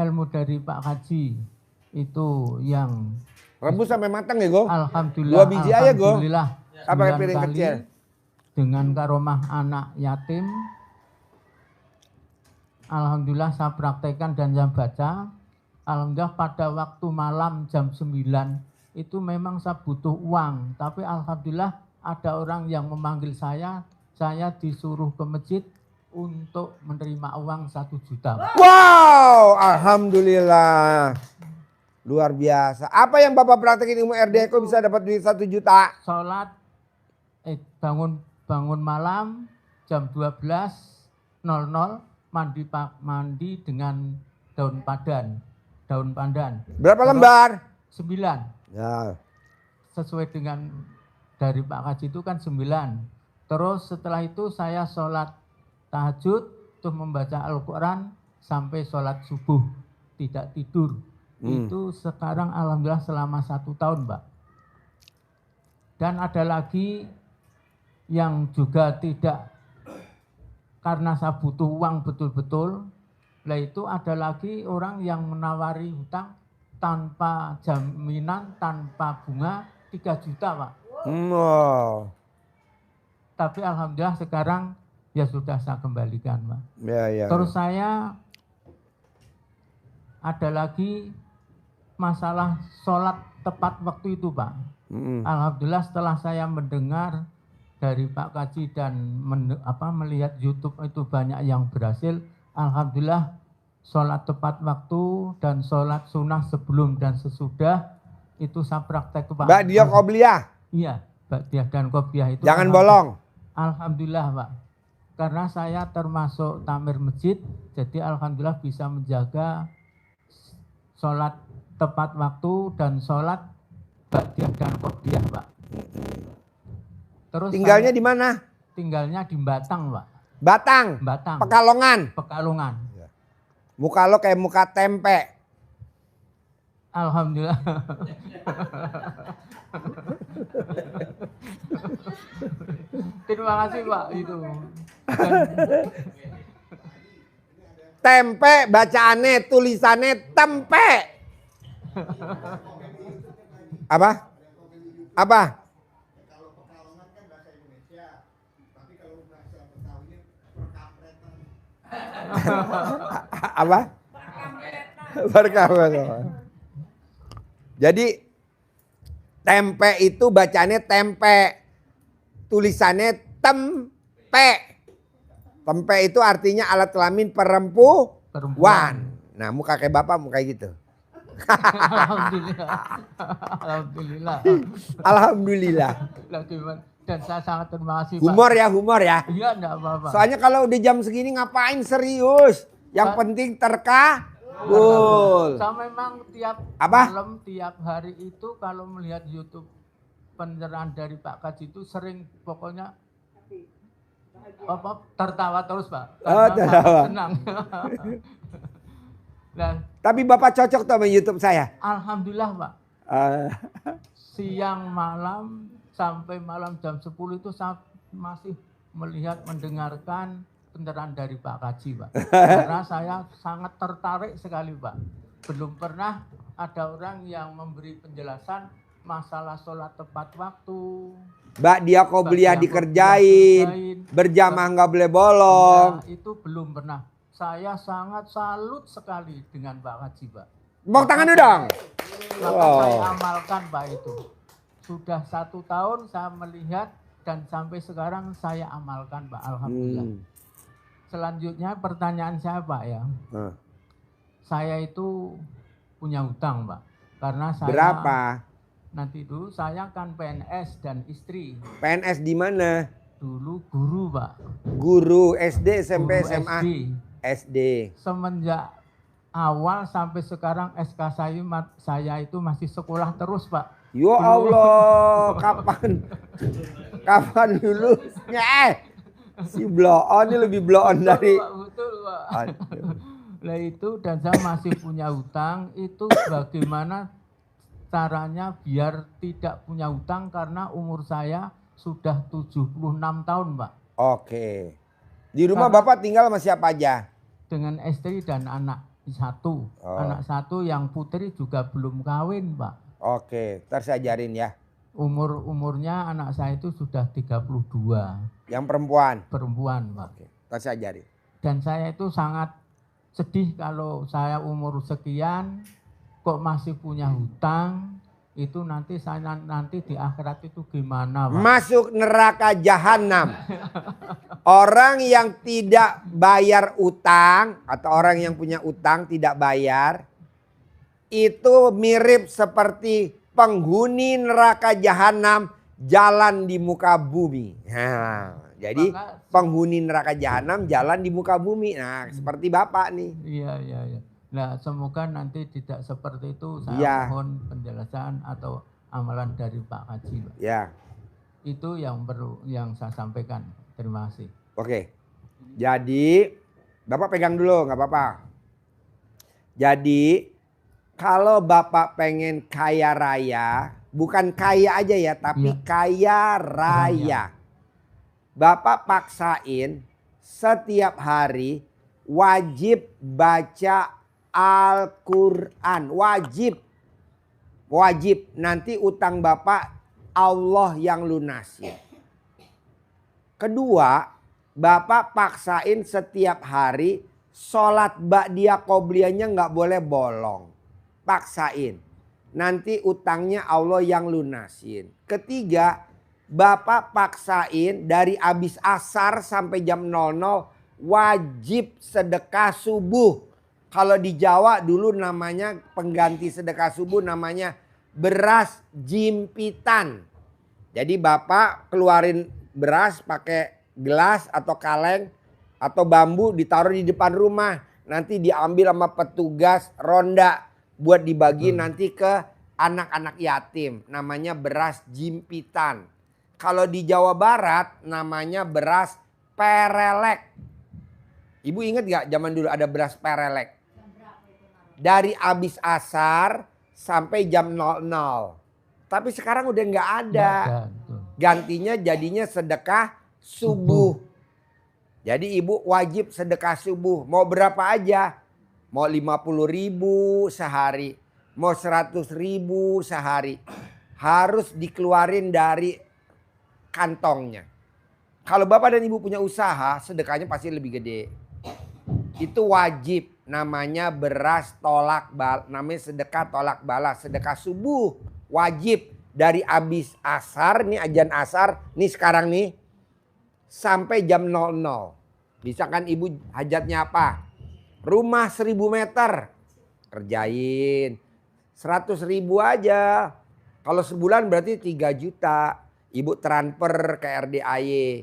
ilmu dari Pak Haji itu yang rebus sampai matang ya Gong. Alhamdulillah. 2 biji aja Gong. Alhamdulillah. Apa 9 piring kali kecil? dengan karomah anak yatim. Alhamdulillah saya praktekkan dan saya baca. Alhamdulillah pada waktu malam jam 9 itu memang saya butuh uang. Tapi alhamdulillah ada orang yang memanggil saya disuruh ke masjid untuk menerima uang 1 juta. Wow, alhamdulillah. Luar biasa. Apa yang Bapak praktekin ilmu RD kok bisa dapat duit 1 juta? Sholat, bangun malam jam 12.00 mandi dengan daun pandan. Berapa lembar? 9. Ya. Sesuai dengan dari Pak Haji itu kan 9. Terus setelah itu saya sholat tahajud, terus membaca Al-Quran sampai sholat subuh, tidak tidur. Itu sekarang alhamdulillah selama 1 tahun, Pak. Dan ada lagi yang juga tidak, karena saya butuh uang betul-betul, lah itu ada lagi orang yang menawari hutang tanpa jaminan, tanpa bunga 3 juta, Pak. Wow. Tapi alhamdulillah sekarang ya sudah saya kembalikan, Pak. Ya. Terus saya ada lagi masalah sholat tepat waktu itu, Pak. Alhamdulillah setelah saya mendengar dari Pak Kaji dan melihat YouTube itu banyak yang berhasil. Alhamdulillah sholat tepat waktu dan sholat sunnah sebelum dan sesudah itu saya praktek, Pak. Mbak dia qobliyah. Iya, Ba'diyah dan Qobliyah itu. Jangan bolong. Alhamdulillah, Pak. Karena saya termasuk tamir masjid, jadi alhamdulillah bisa menjaga sholat tepat waktu dan sholat Ba'diyah dan Qobliyah, Pak. Terus tinggalnya di mana? Tinggalnya di Batang, Pak. Batang. Pekalongan. Muka lo kayak muka tempe. Alhamdulillah. Terima kasih Pak itu. Tempe bacaannya, tulisannya tempe. Apa? Kalau Pekalongan kan bahasa Indonesia, tapi kalau bahasa Betawinya perkapretan. Apa? Perkapretan. Jadi tempe itu bacanya tempe, tulisannya tempe. Tempe itu artinya alat kelamin perempuan. Nah muka kayak bapak muka gitu. Alhamdulillah. Alhamdulillah. Alhamdulillah. Lah, gimana? Dan saya sangat terima kasih, Pak. Humor ya. Iya, enggak apa-apa. Soalnya kalau udah jam segini ngapain serius? Yang penting terkabul. Saya memang tiap Apa? malam, tiap hari itu kalau melihat YouTube pencerahan dari Pak Kaji itu sering pokoknya tertawa terus, Pak. Oh, Karena tertawa. sangat senang. Dan Tapi Bapak cocok tuh sama YouTube saya. alhamdulillah, Pak. Eh, Siang malam sampai malam jam 10 itu saya masih melihat, mendengarkan pencerahan dari Pak Kaji, Pak. Karena saya sangat tertarik sekali, Pak. Belum pernah ada orang yang memberi penjelasan masalah sholat tepat waktu. Mbak dia qobliyah dikerjain, berjamaah nggak boleh bolong. Ya, itu belum pernah. Saya sangat salut sekali dengan Pak Kaji, Pak. Tepuk tangan dulu dong. Maka saya amalkan, Pak, itu. Sudah 1 tahun saya melihat dan sampai sekarang saya amalkan, Pak. Alhamdulillah. Selanjutnya pertanyaan saya, Pak, ya. Saya itu punya hutang, Pak. Karena saya Berapa? nanti dulu saya kan PNS dan istri. PNS di mana? Dulu guru, Pak. Guru SD, SMP, Guru SMA. SD. SD. Semenjak awal sampai sekarang SK saya itu masih sekolah terus, Pak. Ya Allah, kapan lulusnya? Si bloon ini lebih bloon dari. Betul, Pak. Nah itu, dan saya masih punya hutang. Itu bagaimana caranya biar tidak punya hutang karena umur saya sudah 76 tahun, Pak. Oke. Di rumah Bapak tinggal sama siapa aja? Dengan istri dan anak satu. Anak satu yang putri juga belum kawin, Pak. Oke, ntar saya ajarin ya. Umurnya anak saya itu sudah 32. Yang perempuan? Perempuan, Pak. Oke, ntar saya ajarin. Dan saya itu sangat sedih kalau saya umur sekian kok masih punya hutang. Itu nanti saya di akhirat itu gimana, Pak? Masuk neraka jahanam. Orang yang tidak bayar utang atau orang yang punya utang tidak bayar itu mirip seperti penghuni neraka jahanam jalan di muka bumi. Nah, jadi penghuni neraka jahanam jalan di muka bumi. Nah, seperti Bapak nih. Iya. Nah, semoga nanti tidak seperti itu. Saya mohon penjelasan atau amalan dari Pak Haji, Pak. Ya. Itu yang perlu yang saya sampaikan. Terima kasih. Oke. Jadi, Bapak pegang dulu, nggak apa-apa. Jadi, kalau Bapak pengen kaya raya, bukan kaya aja ya, tapi kaya raya. Bapak paksain setiap hari wajib baca Al-Quran. Wajib. Nanti utang Bapak Allah yang lunasin. Kedua, Bapak paksain setiap hari sholat ba'diyah qobliyahnya nggak boleh bolong. Paksain. Nanti utangnya Allah yang lunasin. Ketiga, Bapak paksain dari habis asar sampai jam 00 wajib sedekah subuh. Kalau di Jawa dulu namanya pengganti sedekah subuh namanya beras jimpitan. Jadi Bapak keluarin beras pakai gelas atau kaleng atau bambu ditaruh di depan rumah. Nanti diambil sama petugas ronda buat dibagi nanti ke anak-anak yatim. Namanya beras jimpitan. Kalau di Jawa Barat namanya beras perelek. Ibu ingat gak zaman dulu ada beras perelek? Dari abis asar sampai jam 00. Tapi sekarang udah nggak ada. Gantinya jadinya sedekah subuh. Jadi ibu wajib sedekah subuh. Mau berapa aja? Mau 50.000 sehari. Mau 100.000 sehari. Harus dikeluarin dari kantongnya. Kalau Bapak dan Ibu punya usaha, sedekahnya pasti lebih gede. Itu wajib. Namanya beras tolak bala, namanya sedekah tolak balas, sedekah subuh wajib dari abis asar nih, ajan asar nih sekarang nih sampai jam 00. Misalkan ibu hajatnya apa? Rumah 1000 meter kerjain, 100.000 aja. Kalau sebulan berarti 3 juta. Ibu transfer ke RDAY.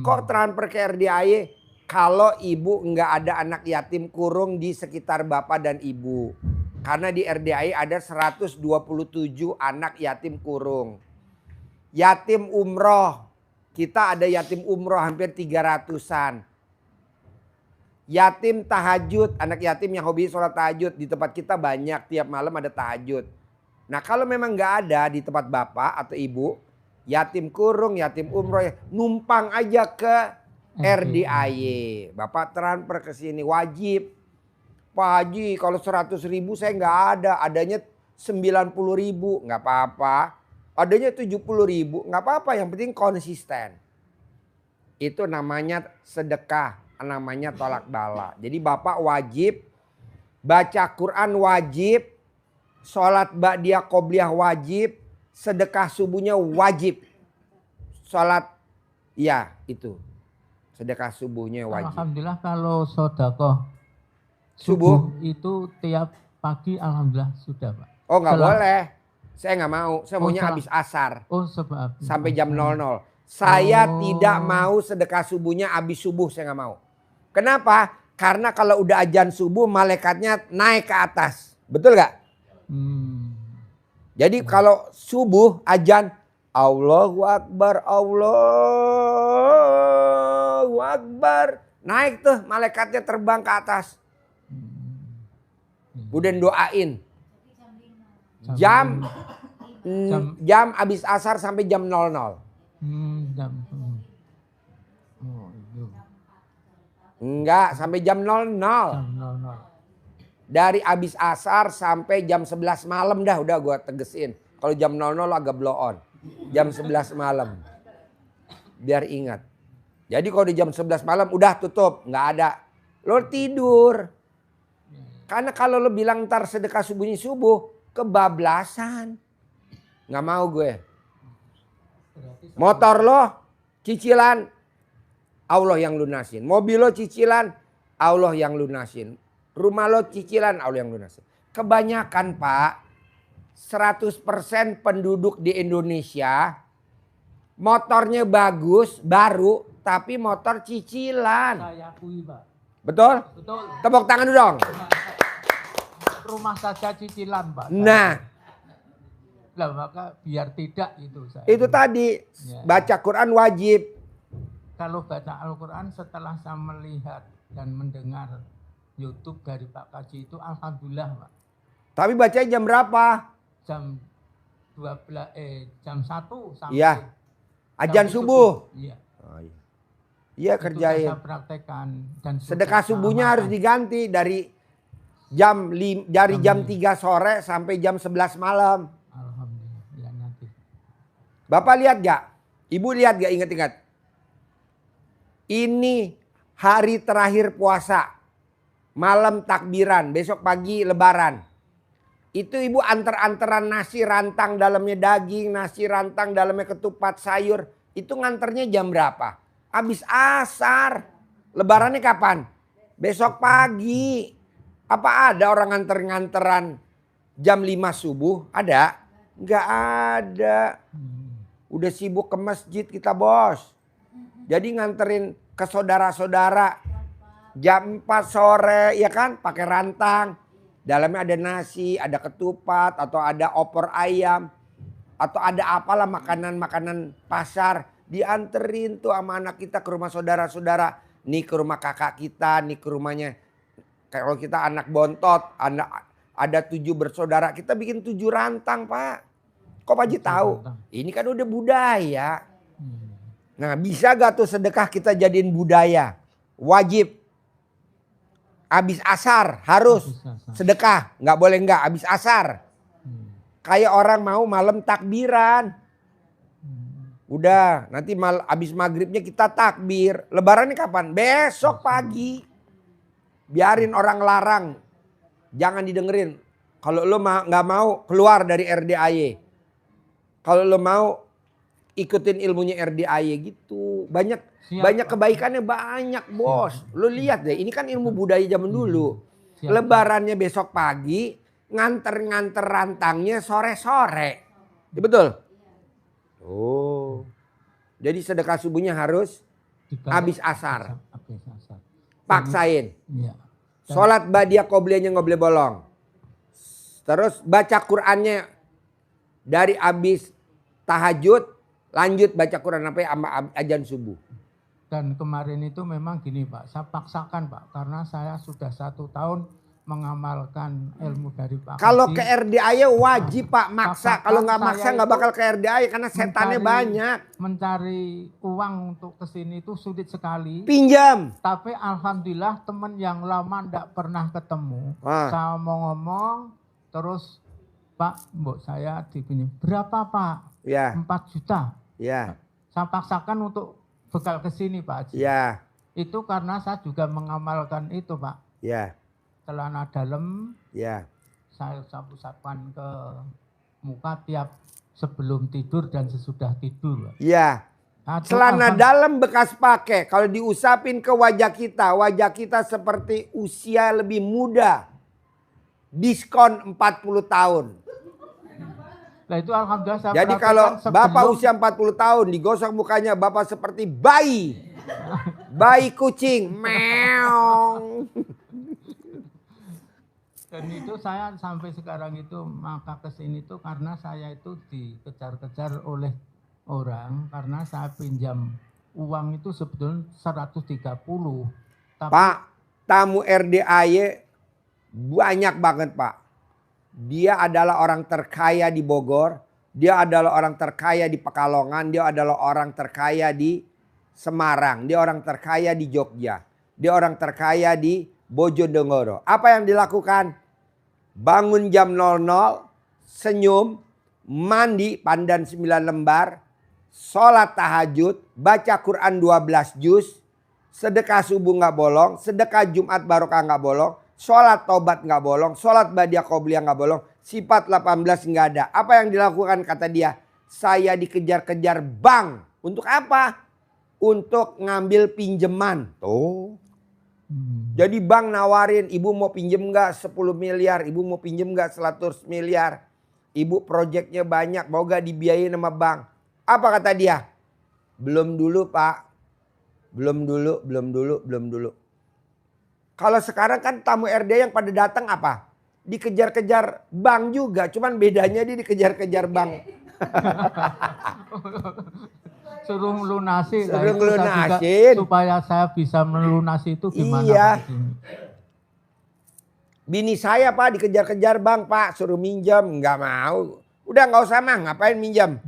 Kok transfer ke RDAY? Kalau ibu nggak ada anak yatim kurung di sekitar bapak dan ibu. Karena di RDAY ada 127 anak yatim kurung. Yatim umroh. Kita ada yatim umroh hampir 300-an. Yatim tahajud, anak yatim yang hobi sholat tahajud. Di tempat kita banyak, tiap malam ada tahajud. Nah kalau memang nggak ada di tempat bapak atau ibu, yatim kurung, yatim umroh, numpang aja ke RDAY. Bapak transfer ke sini wajib. Pak Haji kalau 100.000 saya nggak ada, adanya 90.000, nggak apa-apa. Adanya 70.000, nggak apa-apa, yang penting konsisten. Itu namanya sedekah, namanya tolak bala. Jadi bapak wajib, baca Quran wajib, sholat ba'diyah qobliyah wajib, sedekah subuhnya wajib. Sholat, ya itu. Sedekah subuhnya wajib. Alhamdulillah kalau sodakoh Subuh itu tiap pagi alhamdulillah sudah Pak. Oh nggak boleh. Saya nggak mau. Saya maunya habis asar. Oh sebab. Sampai jam 00. Saya tidak mau sedekah subuhnya habis subuh, saya nggak mau. Kenapa? Karena kalau udah azan subuh malaikatnya naik ke atas. Betul nggak? Jadi kalau subuh azan Allahu Akbar, Allahu Akbar. Naik tuh malaikatnya terbang ke atas. Udah doain. Jam habis asar sampai jam 00. Enggak, sampai jam 00. Dari habis asar sampai jam 11 malam dah udah gua tegesin. Kalau jam 00 agak blow on. Jam 11 malam. Biar ingat. Jadi kalau di jam 11 malam udah tutup, nggak ada. Lo tidur. Karena kalau lo bilang ntar sedekah subuhnya subuh, kebablasan. Nggak mau gue. Motor lo cicilan, Allah yang lunasin. Mobil lo cicilan, Allah yang lunasin. Rumah lo cicilan, Allah yang lunasin. Kebanyakan Pak, 100% penduduk di Indonesia, motornya bagus, baru, tapi motor cicilan. Saya akui Pak. Betul? Betul. Tepuk tangan dulu dong. Rumah saja cicilan Pak. Nah. Lah maka biar tidak itu saya. Itu tadi baca Quran wajib. Kalau baca Al-Quran setelah saya melihat dan mendengar YouTube dari Pak Kaji itu alhamdulillah Pak. Tapi bacanya jam berapa? Jam 1 sampai. Iya. Azan subuh. Iya. Oh, iya. Iya kerjain. Saya praktekkan dan sedekah subuhnya harus diganti dari jam 3 sore sampai jam 11 malam. Alhamdulillah. Ya, nanti. Bapak lihat gak? Ibu lihat gak? Ingat-ingat. Ini hari terakhir puasa. Malam takbiran. Besok pagi lebaran. Itu ibu antar-antaran nasi rantang dalamnya daging. Nasi rantang dalamnya ketupat sayur. Itu nganternya jam berapa? Habis asar. Lebarannya kapan? Besok pagi. Apa ada orang nganter-nganteran jam 5 subuh? Ada? Nggak ada. Udah sibuk ke masjid kita bos. Jadi nganterin ke saudara-saudara jam 4 sore ya kan pakai rantang. Dalamnya ada nasi, ada ketupat atau ada opor ayam. Atau ada apalah makanan-makanan pasar. Dianterin tuh sama anak kita ke rumah saudara-saudara. Nih ke rumah kakak kita, nih ke rumahnya. Kalau kita anak bontot, ada 7 bersaudara. Kita bikin 7 rantang Pak. Kok Pak Haji tahu? Ini kan udah budaya. Nah bisa gak tuh sedekah kita jadiin budaya? Wajib. Habis asar harus sedekah. Nggak boleh nggak habis asar. Kayak orang mau malam takbiran. Udah nanti habis maghribnya kita takbir. Lebarannya kapan? Besok pagi. Biarin orang larang. Jangan didengerin. Kalau lo nggak mau keluar dari RDAY. Kalau lo mau ikutin ilmunya RDAY gitu. Banyak kebaikannya banyak bos. Lo lihat deh ini kan ilmu budaya zaman dulu. Lebarannya besok pagi. nganter-nganter rantangnya sore-sore. Ya, betul? Oh. Jadi sedekah subuhnya harus habis asar. Habis asar. Paksain. Iya. Sholat badiah qobliyahnya nggak boleh bolong. Terus baca Qur'annya dari habis tahajud lanjut baca Quran sampai azan subuh. Dan kemarin itu memang gini Pak, saya paksakan Pak, karena saya sudah 1 tahun mengamalkan ilmu dari Pak Kalau Haji. ke RDAY wajib Pak maksa. Kalau nggak maksa Saya nggak itu bakal ke RDAY karena setannya banyak. Mencari uang untuk kesini itu sulit sekali. Pinjam. Tapi alhamdulillah teman yang lama ndak pernah ketemu. Saya mau ngomong terus Pak, mbok saya dipinjam. Berapa Pak? Ya. 4 juta. Ya. Saya paksakan untuk bekal kesini Pak Haji. Ya. Itu karena saya juga mengamalkan itu Pak. Ya. Celana dalam. Ya. Saya sapu-sapuan ke muka tiap sebelum tidur dan sesudah tidur. Iya. Celana dalam bekas pakai. Kalau diusapin ke wajah kita seperti usia lebih muda. Diskon 40 tahun. Nah itu alhamdulillah saya Jadi kalau Bapak usia 40 tahun digosok mukanya Bapak seperti bayi. Bayi kucing. Meong. Dan itu saya sampai sekarang itu maka kesini tuh karena saya itu dikejar-kejar oleh orang karena saya pinjam uang itu sebetulnya 130. Tapi Pak, tamu RDAY banyak banget Pak. Dia adalah orang terkaya di Bogor, dia adalah orang terkaya di Pekalongan, dia adalah orang terkaya di Semarang, dia orang terkaya di Jogja, dia orang terkaya di Bojonegoro. Apa yang dilakukan? Bangun jam 00, senyum, mandi pandan 9 lembar, sholat tahajud, baca Quran 12 juz, sedekah subuh nggak bolong, sedekah Jumat barokah nggak bolong, sholat taubat nggak bolong, sholat badiah qobliyah nggak bolong, sifat 18 nggak ada. Apa yang dilakukan kata dia? Saya dikejar-kejar bank. Untuk apa? Untuk ngambil pinjaman. Tuh. Jadi bank nawarin, ibu mau pinjem nggak 10 miliar, ibu mau pinjem nggak 100 miliar. Ibu proyeknya banyak, mau gak dibiayain sama bank. Apa kata dia? Belum dulu Pak. Belum dulu. Kalau sekarang kan tamu RD yang pada datang apa? Dikejar-kejar bank juga, cuman bedanya dia dikejar-kejar bank. suruh melunasi lah, Suruh itu saya juga, ngelunasin. supaya saya bisa melunasi itu gimana Iya. Pak Haji? Bini saya Pak dikejar-kejar bank Pak, suruh minjam, nggak mau. Udah nggak usah mah, ngapain minjam?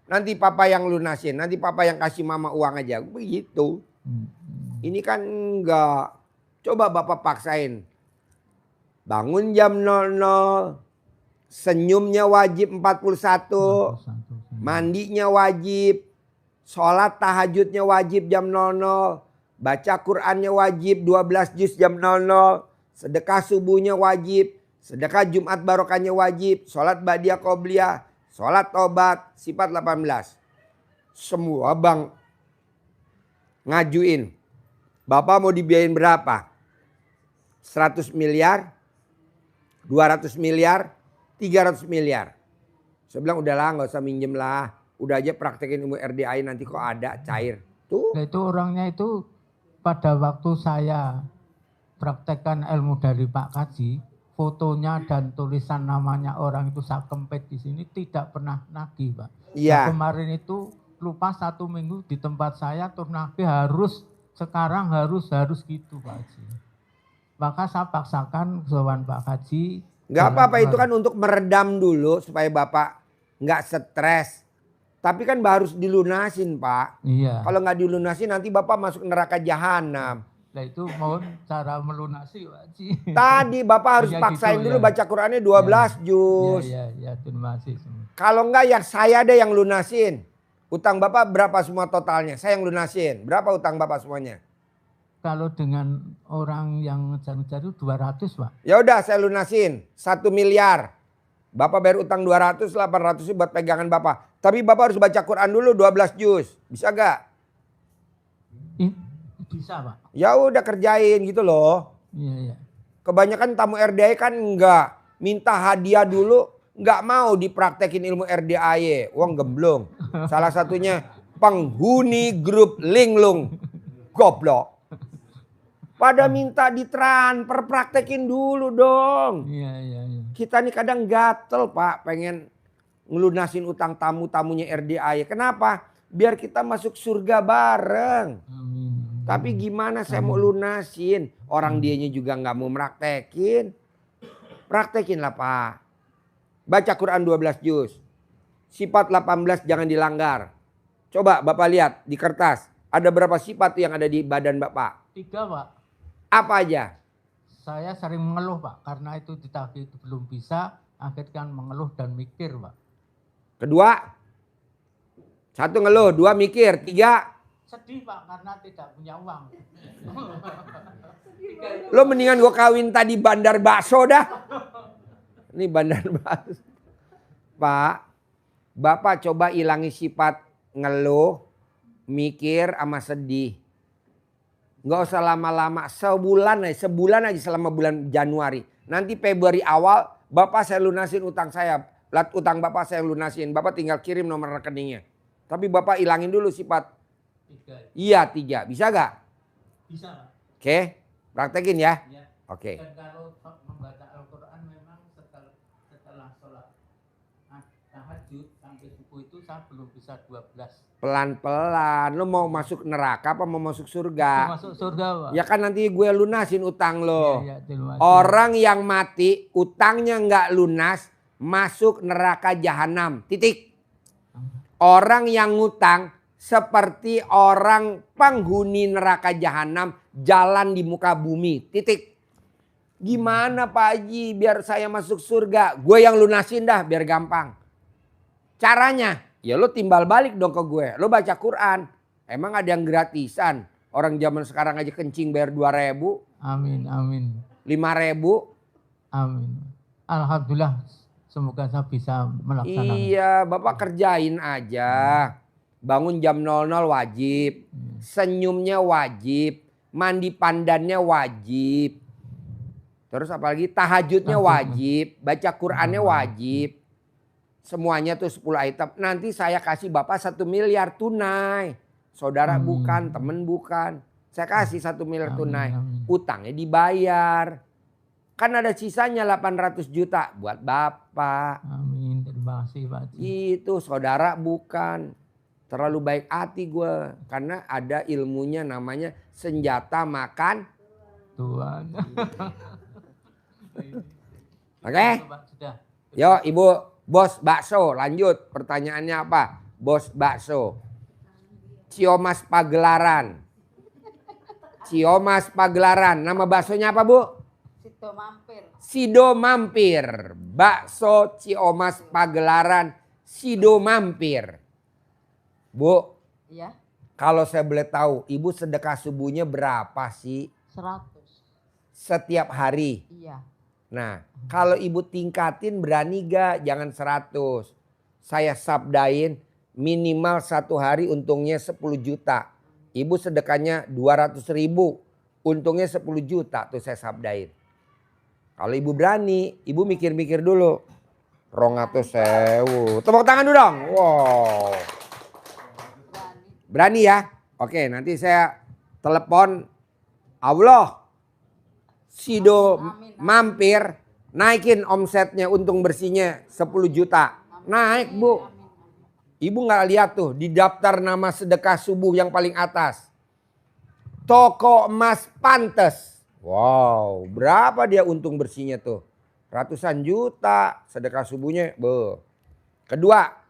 Nanti papa yang lunasin, nanti papa yang kasih mama uang aja, begitu. Ini kan enggak. Coba Bapak paksain. Bangun jam 00, senyumnya wajib 41, mandinya wajib, sholat tahajudnya wajib jam 00, baca Qur'annya wajib 12 juz jam 00, sedekah subuhnya wajib, sedekah Jumat barokahnya wajib, sholat badiah qobliyah, sholat tobat, sifat 18. Semua bank ngajuin. Bapak mau dibiayain berapa? 100 miliar, 200 miliar, 300 miliar. Saya bilang udahlah nggak usah minjem lah. Udah aja praktekin ilmu RDAY nanti kok ada cair. Tuh. Nah, itu orangnya itu pada waktu saya praktekkan ilmu dari Pak Kaji, fotonya dan tulisan namanya orang itu saya kempet di sini tidak pernah nagih Pak. Iya. Nah, kemarin itu lupa 1 minggu di tempat saya terus nagih harus sekarang harus gitu Pak Haji. Maka saya paksakan sowan Pak Haji. Nggak apa-apa itu kan untuk meredam dulu supaya Bapak nggak stres. Tapi kan harus dilunasin Pak. Iya. Kalau nggak dilunasin nanti Bapak masuk neraka jahanam. Nah itu mohon cara melunasi Pak Haji. Tadi Bapak harus Ya, paksain gitu, dulu ya. baca Qurannya 12 juz. Iya, terima kasih. Kalau enggak ya saya ada yang lunasin. Utang Bapak berapa semua totalnya? Saya yang lunasin. Berapa utang Bapak semuanya? Kalau dengan orang yang ngejar-ngejar itu 200 Pak. Ya udah saya lunasin 1 miliar. Bapak bayar utang 200, 800 buat pegangan Bapak. Tapi Bapak harus baca Quran dulu 12 juz. Bisa gak? Bisa Pak. Ya udah kerjain gitu loh. Iya. Kebanyakan tamu RDAY kan enggak. minta hadiah dulu, nggak mau dipraktekin ilmu RDAY. Wong gemblong. Salah satunya penghuni grup linglung. Goblok. Pada minta ditransfer, praktekin dulu dong. Iya. Kita nih kadang gatel Pak, pengen ngelunasin utang tamu-tamunya RDAY. Kenapa? Biar kita masuk surga bareng. Amin. Tapi gimana saya mau lunasin? Orang dianya juga nggak mau praktekin. Praktekin lah Pak. Baca Quran 12 juz. Sifat 18 jangan dilanggar. Coba Bapak lihat di kertas. Ada berapa sifat yang ada di badan Bapak? 3 Pak. Apa aja? Saya sering mengeluh Pak. Karena itu ditagih itu belum bisa. Akhirnya kan mengeluh dan mikir Pak. Kedua? 1 ngeluh, 2 mikir, 3. Sedih Pak karena tidak punya uang. Lo mendingan gue kawin tadi bandar bakso dah. Ini bandar bakso. Pak, Bapak coba ilangi sifat ngeluh, mikir sama sedih. Nggak usah lama-lama, sebulan aja selama bulan Januari. Nanti Februari awal Bapak saya lunasin utang saya. Utang Bapak saya lunasin. Bapak tinggal kirim nomor rekeningnya. Tapi Bapak ilangin dulu sifat. 3. Iya 3. Bisa gak? Bisa Pak. Oke. Praktekin ya. Ya. Oke. Dan kalau membaca Al-Quran memang setelah sholat tahajud sampai subuh itu saya belum bisa 12. Pelan-pelan. Lo mau masuk neraka apa mau masuk surga? Masuk surga Pak. Ya kan nanti gue lunasin utang lo. Iya, terima kasih. Orang yang mati utangnya nggak lunas masuk neraka jahanam. Titik. Orang yang ngutang seperti orang penghuni neraka jahanam jalan di muka bumi. Titik. Gimana Pak Haji biar saya masuk surga? Gue yang lunasin dah biar gampang. Caranya ya lo timbal balik dong ke gue. Lo baca Quran. Emang ada yang gratisan? Orang zaman sekarang aja kencing bayar 2.000. Amin. 5.000. Amin. Alhamdulillah. Semoga saya bisa melaksanakan. Iya, Bapak kerjain aja. Bangun jam 00 wajib. Senyumnya wajib. Mandi pandannya wajib. Terus apalagi tahajudnya wajib. Baca Qurannya wajib. Semuanya tuh 10 item. Nanti saya kasih Bapak 1 miliar tunai. Saudara bukan, temen bukan. Saya kasih 1 miliar tunai. Utangnya dibayar. Kan ada sisanya 800 juta buat Bapak. Amin. Terima kasih Pak Haji. Itu saudara bukan. Terlalu baik hati gue. Karena ada ilmunya namanya senjata makan Tuhan. Oke? Sudah. Yo Ibu Bos Bakso lanjut. Pertanyaannya apa? Bos Bakso. Ciomas Pagelaran. Ciomas Pagelaran. Nama baksonya apa Bu? Sido Mampir. Bakso Ciomas Pagelaran Sido Mampir. Bu. Iya. Kalau saya boleh tahu, Ibu sedekah subuhnya berapa sih? 100. Setiap hari. Iya. Nah, kalau Ibu tingkatin berani gak? Jangan 100. Saya sabdain minimal 1 hari untungnya 10 juta. Ibu sedekahnya 200.000. Untungnya 10 juta tuh saya sabdain. Kalau Ibu berani, Ibu mikir-mikir dulu. 200.000. Tepuk tangan dulu dong. Wow. Berani ya? Oke, nanti saya telepon Allah. Sido Mampir naikin omsetnya, untung bersihnya 10 juta. Naik Bu. Ibu nggak lihat tuh di daftar nama sedekah subuh yang paling atas. Toko emas Pantes. Wow, berapa dia untung bersihnya tuh? Ratusan juta sedekah subuhnya. Kedua,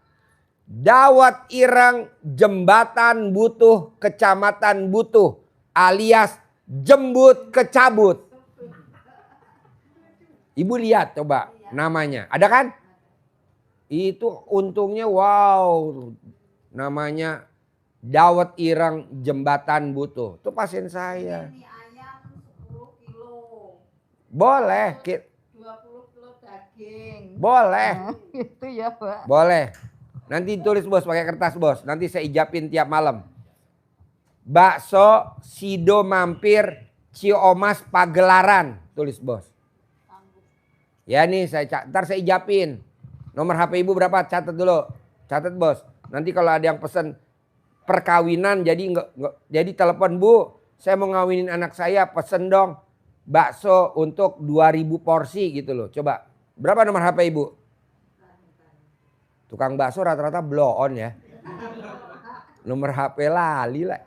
Dawat Irang Jembatan Butuh Kecamatan Butuh alias Jembut Kecabut. Ibu lihat coba namanya. Ada kan? Itu untungnya wow. Namanya Dawat Irang Jembatan Butuh. Itu pasien saya. Boleh. 20 kilo daging. Boleh. Itu ya Pak. Boleh. Nanti tulis Bos pakai kertas Bos. Nanti saya ijapin tiap malam. Bakso Sido Mampir Ciomas Pagelaran. Tulis Bos. Ya nih ntar saya ijapin. Nomor HP ibu berapa? Catat dulu. Catat bos. Nanti kalau ada yang pesen perkawinan jadi telepon bu. Saya mau ngawinin anak saya, pesen dong bakso untuk 2000 porsi gitu loh. Coba. Berapa nomor HP ibu? Tukang bakso rata-rata blow on ya. Nomor HP lali lah.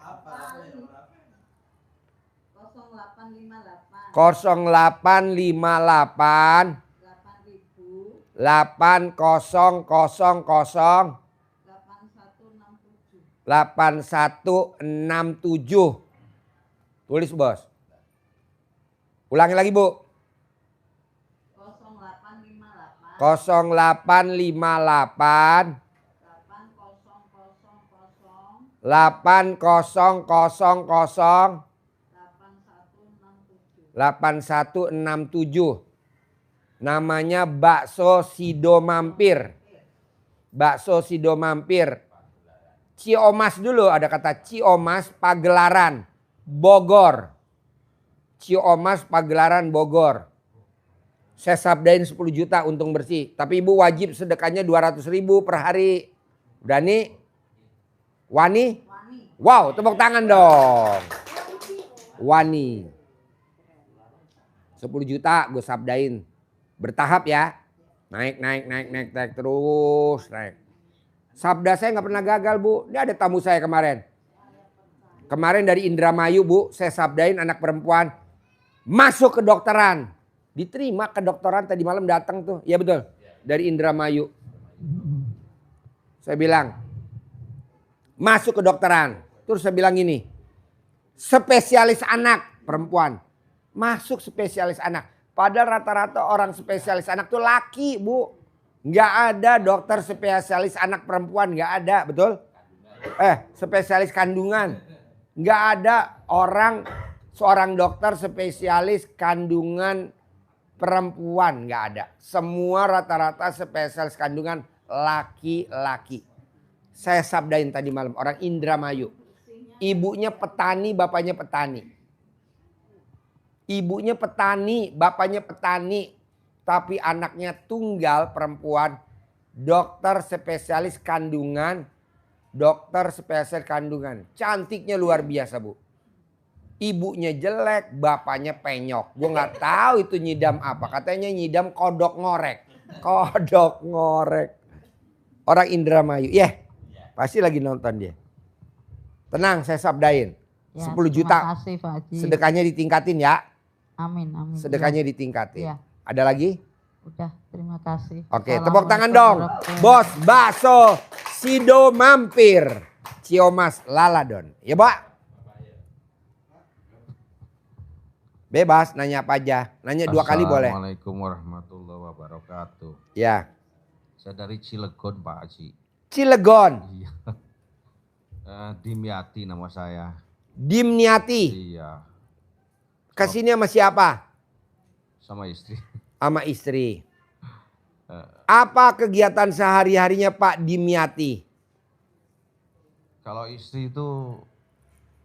0858 8000 8167. Tulis bos. Ulangi lagi bu. 0858 8167. Namanya bakso Sido Mampir. Bakso Sido Mampir. Ciomas dulu, ada kata Ciomas Pagelaran Bogor. Ciomas Pagelaran Bogor. Saya sabdain 10 juta untung bersih. Tapi ibu wajib sedekahnya 200.000 per hari. Udah nih? Wani? Wow, tepuk tangan dong. Wani. 10 juta gue sabdain. Bertahap ya. Naik terus naik. Sabda saya nggak pernah gagal bu. Ini ada tamu saya kemarin. Kemarin dari Indramayu bu. Saya sabdain anak perempuan. Masuk kedokteran. Diterima kedokteran tadi malam datang tuh. Iya betul. Dari Indramayu. Saya bilang. Masuk kedokteran. Terus saya bilang gini. Spesialis anak perempuan. Masuk spesialis anak. Padahal rata-rata orang spesialis anak tuh laki bu. Nggak ada dokter spesialis anak perempuan. Nggak ada betul. Spesialis kandungan. Nggak ada seorang dokter spesialis kandungan perempuan. Nggak ada. Semua rata-rata spesialis kandungan laki-laki. Saya sabdain tadi malam orang Indramayu. Ibunya petani, bapaknya petani. Ibunya petani, bapaknya petani. Tapi anaknya tunggal perempuan. Dokter spesialis kandungan. Dokter spesialis kandungan. Cantiknya luar biasa bu. Ibunya jelek, bapaknya penyok. Gue gak tahu itu nyidam apa. Katanya nyidam kodok ngorek. Kodok ngorek. Orang Indramayu. Pasti lagi nonton dia. Tenang saya sabdain. Ya, 10 juta. Kasih, Pak Haji. Sedekahnya ditingkatin ya. Amin. Sedekahnya ditingkatin. Ya. Ada lagi? Udah, terima kasih. Oke, tepuk tangan dong. Bos bakso Sido Mampir. Ciomas Laladon. Ya, Pak? Bebas nanya apa aja. Nanya 2 kali boleh. Assalamualaikum warahmatullahi wabarakatuh. Ya. Saya dari Cilegon Pak Haji. Cilegon. Iya. Dimyati nama saya. Dimyati. Iya. Kesini sama siapa? Sama istri. Sama istri. Apa kegiatan sehari-harinya Pak Dimyati? Kalau istri itu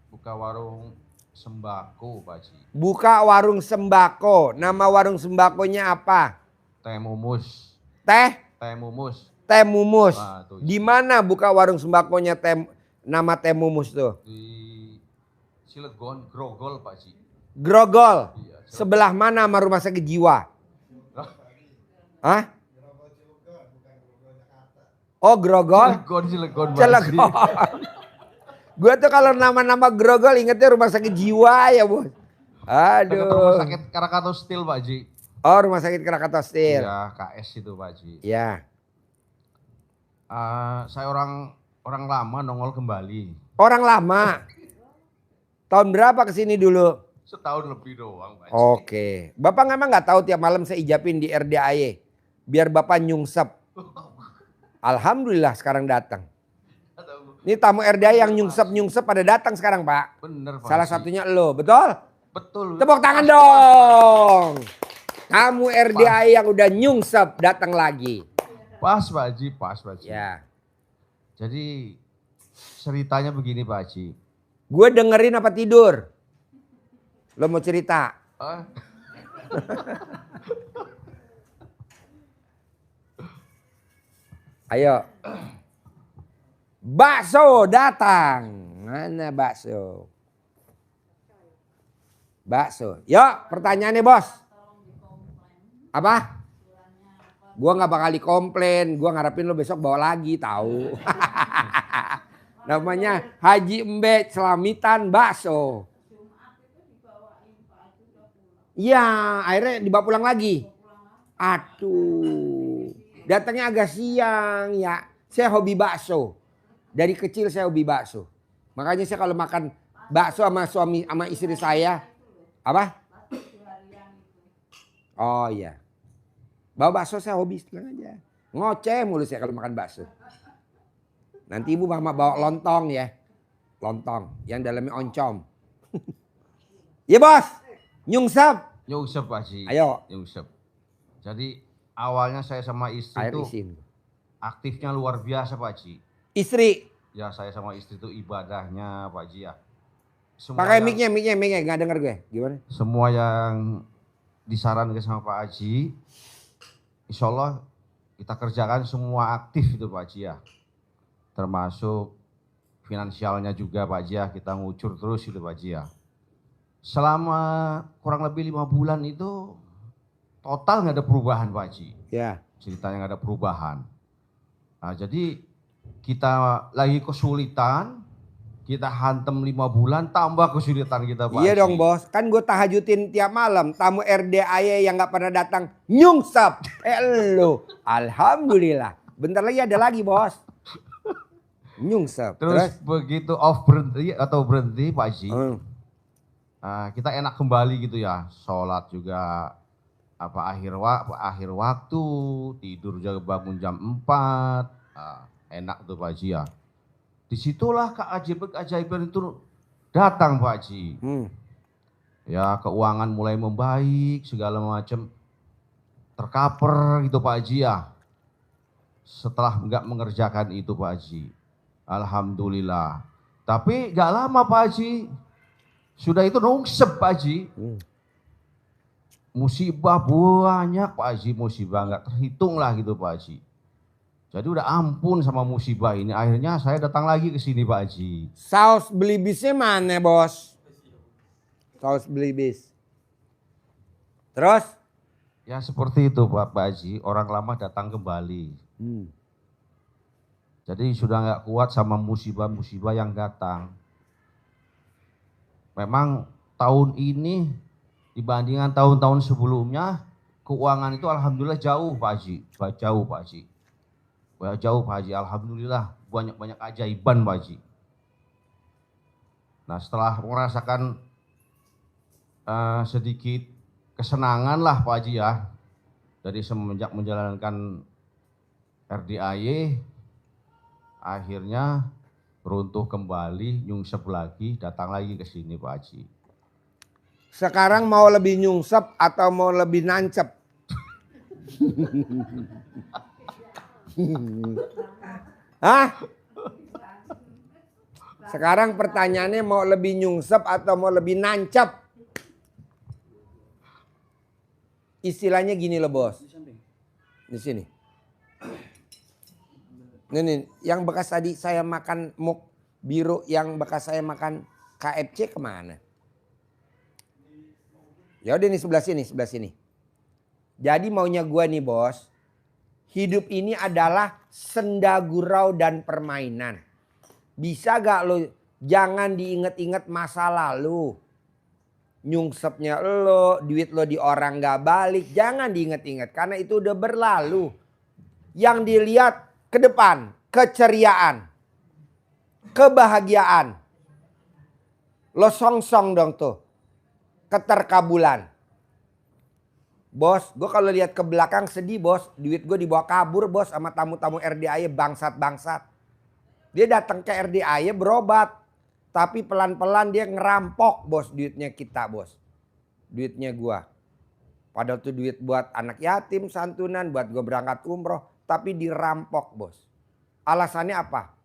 buka warung sembako Pak Haji. Buka warung sembako. Nama warung sembakonya apa? Teh Mumus. Teh? Teh Mumus. Teh Mumus. Nah, di mana buka warung sembakonya nama Teh Mumus tuh? Di Cilegon, Grogol Pak Haji. Grogol. Iya, sebelah mana sama rumah sakit jiwa? Hah? Oh Grogol? Cilegon. Cilegon. Gue tuh kalau nama-nama Grogol ingetnya rumah sakit jiwa ya bos. Aduh. Dekat rumah sakit Krakatau Steel Pak Haji. Oh rumah sakit Krakatau Steel. Iya KS itu Pak Haji. Iya. Saya orang lama nongol kembali. Orang lama? Tahun berapa kesini dulu? Setahun lebih doang Pak Haji. Oke. Bapak memang nggak tahu tiap malam saya ijapin di RDAY. Biar Bapak nyungsep. Alhamdulillah sekarang datang. Ini tamu RDAY yang nyungsep pada datang sekarang Pak. Bener Pak Salah Haji. satunya lo, betul? Betul. Tepuk tangan dong. Tamu RDAY yang udah nyungsep datang lagi. Pas Pak Haji, pas Pak Haji. Ya. Jadi ceritanya begini Pak Haji. Gue dengerin apa tidur? Lo mau cerita? Ayo. Bakso datang. Mana bakso? Bakso. Yuk pertanyaannya bos. Apa? Gua nggak bakal dikomplain. Gua ngarepin lo besok bawa lagi tahu. Namanya Haji Embe Selamitan Bakso. Iya, akhirnya dibawa pulang lagi. Aduh, datangnya agak siang ya. Saya hobi bakso. Dari kecil saya hobi bakso. Makanya saya kalau makan bakso sama suami sama istri saya, apa? Oh iya. Bawa bakso saya hobi tenang aja. Ngoceh mulu saya kalau makan bakso. Nanti ibu mama bawa lontong ya. Lontong yang dalamnya oncom. Ya bos, nyungsep. Nyungsep Pak Haji. Ayo. Nyungsep. Jadi awalnya saya sama istri Air itu isin. aktifnya luar biasa Pak Haji. Istri. Ya saya sama istri itu ibadahnya Pak Haji ya. Pakai mic-nya, nggak denger gue. Gimana? Semua yang disarankan sama Pak Haji, insya Allah kita kerjakan semua aktif itu Pak Haji ya. Termasuk finansialnya juga Pak Haji ya, kita ngucur terus itu Pak Haji ya. Selama kurang lebih 5 bulan itu total nggak ada perubahan Pak Haji. Ya. Ceritanya nggak ada perubahan. Nah jadi kita lagi kesulitan, kita hantem 5 bulan tambah kesulitan kita Pak Iya Haji. dong bos, kan gue tahajutin tiap malam. Tamu RDAY yang nggak pernah datang nyungsep. Lo, alhamdulillah. Bentar lagi ada lagi bos. Nyungsep. Terus begitu off berhenti atau berhenti Pak Haji, kita enak kembali gitu ya. Sholat juga akhir waktu, tidur juga bangun jam 4. Enak tuh Pak Haji ya. Disitulah keajaiban itu datang Pak Haji. Ya keuangan mulai membaik, segala macam tercover gitu Pak Haji ya. Setelah nggak mengerjakan itu Pak Haji. Alhamdulillah. Tapi nggak lama Pak Haji. Sudah itu nungsep Pak Haji. Musibah banyak Pak Haji, musibah nggak terhitung lah gitu Pak Haji. Jadi udah ampun sama musibah ini. Akhirnya saya datang lagi ke sini Pak Haji. Saus belibisnya mana bos? Saus belibis. Terus? Ya seperti itu Pak Haji, orang lama datang kembali. Jadi sudah nggak kuat sama musibah-musibah yang datang. Memang tahun ini dibandingkan tahun-tahun sebelumnya, keuangan itu alhamdulillah jauh Pak Haji. Jauh Pak Haji. Jauh Pak Haji, alhamdulillah banyak-banyak ajaiban Pak Haji. Nah setelah merasakan sedikit kesenangan lah Pak Haji ya, dari semenjak menjalankan RDAY, akhirnya runtuh kembali, nyungsep lagi, datang lagi ke sini Pak Haji. Sekarang mau lebih nyungsep atau mau lebih nancep? Hah? Sekarang pertanyaannya mau lebih nyungsep atau mau lebih nancep? Istilahnya gini loh bos. Di sini. Nih, yang bekas tadi saya makan muk biru, yang bekas saya makan KFC kemana? Ya udah nih sebelah sini. Jadi maunya gua nih bos. Hidup ini adalah senda gurau dan permainan. Bisa gak lo jangan diinget-inget masa lalu. Nyungsepnya lo, duit lo di orang gak balik. Jangan diinget-inget karena itu udah berlalu. Yang dilihat ke depan, keceriaan, kebahagiaan. Lo song-song dong tuh. Keterkabulan. Bos, gue kalau lihat ke belakang sedih bos. Duit gue dibawa kabur bos sama tamu-tamu RDAY bangsat-bangsat. Dia datang ke RDAY berobat. Tapi pelan-pelan dia ngerampok bos duitnya kita bos. Duitnya gue. Padahal tuh duit buat anak yatim, santunan, buat gue berangkat umroh. Tapi dirampok bos. Alasannya apa?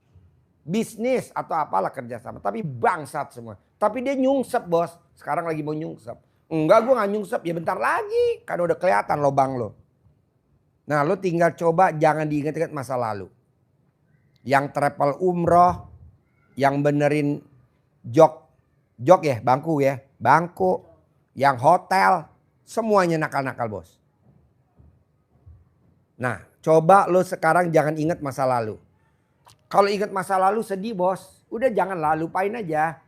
Bisnis atau apalah kerjasama. Tapi bangsat semua. Tapi dia nyungsep bos. Sekarang lagi mau nyungsep. Enggak, gue gak nyungsep. Ya bentar lagi. Kan udah kelihatan lobang lo. Nah lo tinggal coba jangan diingat-ingat masa lalu. yang travel umroh, yang benerin jok ya, bangku, yang hotel, semuanya nakal-nakal bos. Nah coba lo sekarang jangan ingat masa lalu. Kalau ingat masa lalu sedih bos, udah janganlah, lupain aja.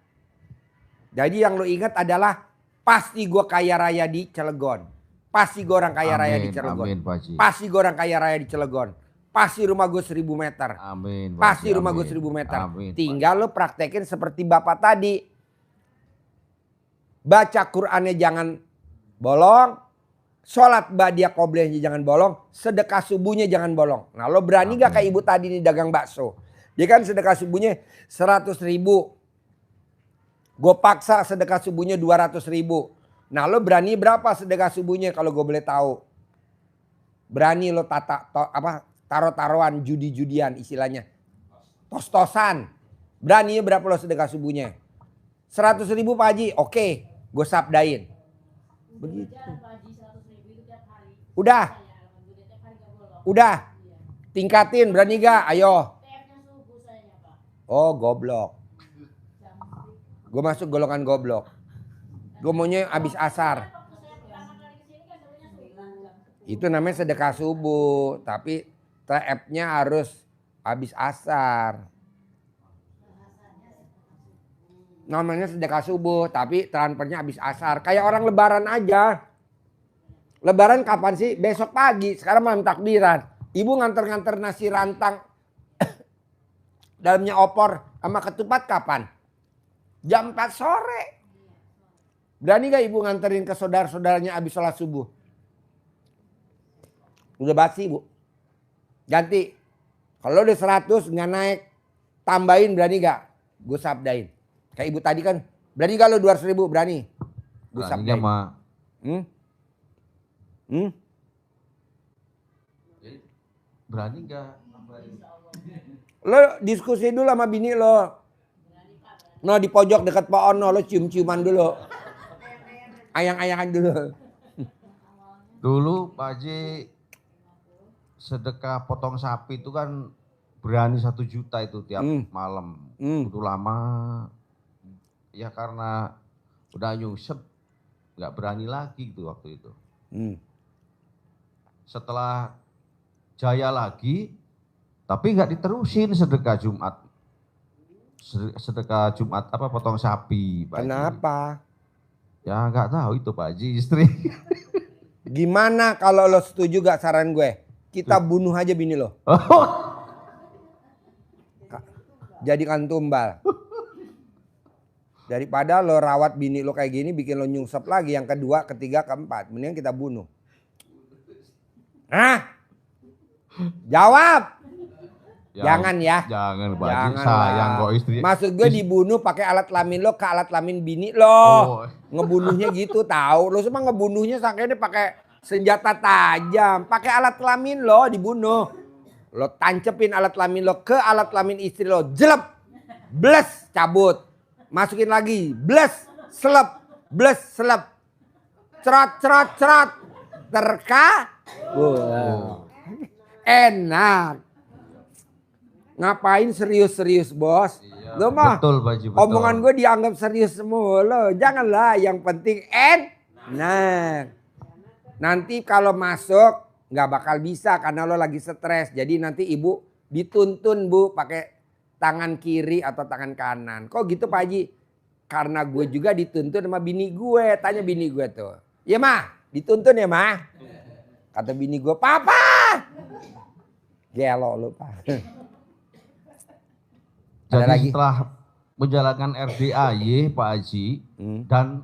Jadi yang lo ingat adalah pasti gue kaya raya di Cilegon. Pasti gue orang kaya raya di Cilegon. Amin, Pak Haji. Pasti gue orang kaya raya di Cilegon. Pasti rumah gue 1000 meter. Amin. Pak Pasti Haji, rumah gue amin. 1000 meter. Amin, Tinggal lo praktekin seperti bapak tadi. Baca Qur'annya jangan bolong. Sholat ba'diyah qobliyahnya jangan bolong. Sedekah subuhnya jangan bolong. Nah lo berani gak kayak ibu tadi nih dagang bakso. Dia kan sedekah subuhnya 100.000. Gue paksa sedekah subuhnya 200.000. Nah lo berani berapa sedekah subuhnya kalau gue boleh tahu? Berani lo taruh-taruhan, judi-judian istilahnya. Tos-tosan. Berani berapa lo sedekah subuhnya? 100.000 Pak Haji, oke, gue sabdain. Begitu. Udah. Tingkatin, berani gak? Ayo. Oh goblok. Gue masuk golongan goblok. Gue maunya abis asar. Itu namanya sedekah subuh. Tapi TF-nya harus abis asar. Namanya sedekah subuh. Tapi transfernya abis asar. Kayak orang lebaran aja. Lebaran kapan sih? Besok pagi. Sekarang malam takbiran. Ibu nganter-nganter nasi rantang. Dalamnya opor sama ketupat kapan? Jam 4 sore. Berani gak ibu nganterin ke saudara-saudaranya abis sholat subuh? Udah basi bu. Ganti. Kalau udah 100 nggak naik. Tambahin berani gak? Gue sabdain. Kayak ibu tadi kan. Berani gak lo 200.000? Berani. Gue sabdain. Berani gak? Lo diskusi dulu sama bini lo. No di pojok dekat Pak Ono lo cium-ciuman dulu. Ayang-ayangan dulu. Dulu Pak Haji sedekah potong sapi itu kan berani 1 juta itu tiap malam. Itu lama ya karena udah nyusep nggak berani lagi gitu waktu itu. Setelah jaya lagi tapi nggak diterusin sedekah Jumat. Sedekah Jumat apa potong sapi Pak Haji. Kenapa? Ya nggak tahu itu Pak Haji istri. Gimana kalau lo setuju gak saran gue? Kita bunuh aja bini lo. Jadikan tumbal. Daripada lo rawat bini lo kayak gini bikin lo nyungsep lagi yang kedua, ketiga, keempat. Mendingan kita bunuh. Hah? Jawab. Jangan ya. Jangan Pak Haji, sayang kok istri. Maksud gue dibunuh pakai alat kelamin lo ke alat kelamin bini lo. Oh. Ngebunuhnya gitu tahu. Lo semua ngebunuhnya sakitnya pakai senjata tajam. Pakai alat kelamin lo dibunuh. Lo tancepin alat kelamin lo ke alat kelamin istri lo. Jelep. Bles cabut. Masukin lagi. Bles. Selep. Bles selep. Cerot cerot cerot. Terka. Enak. Ngapain serius-serius bos? Iya, Lo mah betul, Pak Haji, betul. omongan gue dianggap serius semua lo. Janganlah yang penting enak. Nanti kalau masuk nggak bakal bisa karena lo lagi stres. Jadi nanti ibu dituntun bu pakai tangan kiri atau tangan kanan. Kok gitu Pak Haji? Karena gue juga dituntun sama bini gue. Tanya bini gue tuh. Ya mah dituntun ya mah? Kata bini gue, papa. Gelo lo Pak. Jadi lagi? setelah menjalankan RDAY Pak Haji dan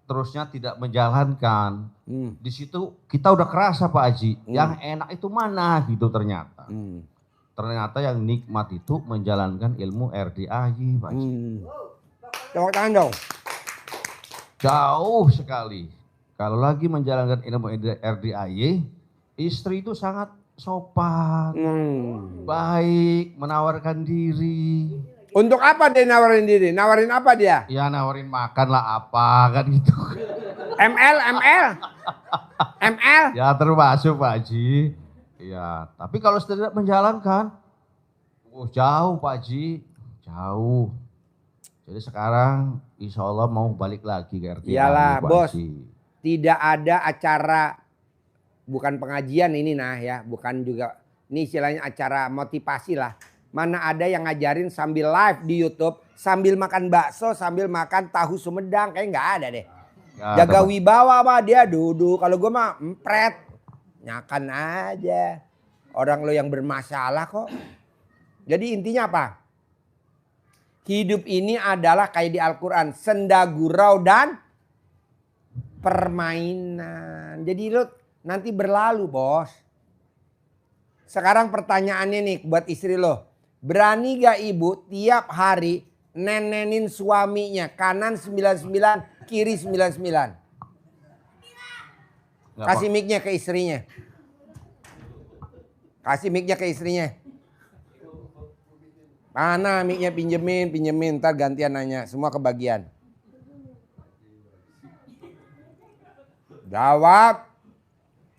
terusnya tidak menjalankan. Di situ kita udah kerasa Pak Haji, yang enak itu mana gitu ternyata. Ternyata yang nikmat itu menjalankan ilmu RDAY Pak Haji. Tepuk tangan dong. Jauh sekali. Kalau lagi menjalankan ilmu RDAY, istri itu sangat sopan, baik, menawarkan diri. Untuk apa dia nawarin diri? Nawarin apa dia? Ya nawarin makan lah apa kan gitu. ML? Ya termasuk Pak Haji. Ya, tapi kalau tidak menjalankan, Oh jauh Pak Haji, jauh. Jadi sekarang insya Allah mau balik lagi ke RT Iyalah Pak bos, Haji. tidak ada acara, bukan pengajian ini nah ya, bukan juga, ini istilahnya acara motivasi lah. Mana ada yang ngajarin sambil live di YouTube, sambil makan bakso, sambil makan tahu Sumedang, kayak nggak ada deh. Jaga wibawa mah dia duduk, kalau gue mah empret, nyakan aja. Orang lo yang bermasalah kok. Jadi intinya apa? Hidup ini adalah kayak di Al-Quran. Senda gurau dan permainan. Jadi lo nanti berlalu bos. Sekarang pertanyaannya nih buat istri lo. Berani gak ibu tiap hari nenenin suaminya? Kanan 99, kiri 99. Kasih mic-nya ke istrinya. Kasih mic-nya ke istrinya. Mana mic-nya pinjemin, ntar gantian nanya, semua kebagian. Jawab.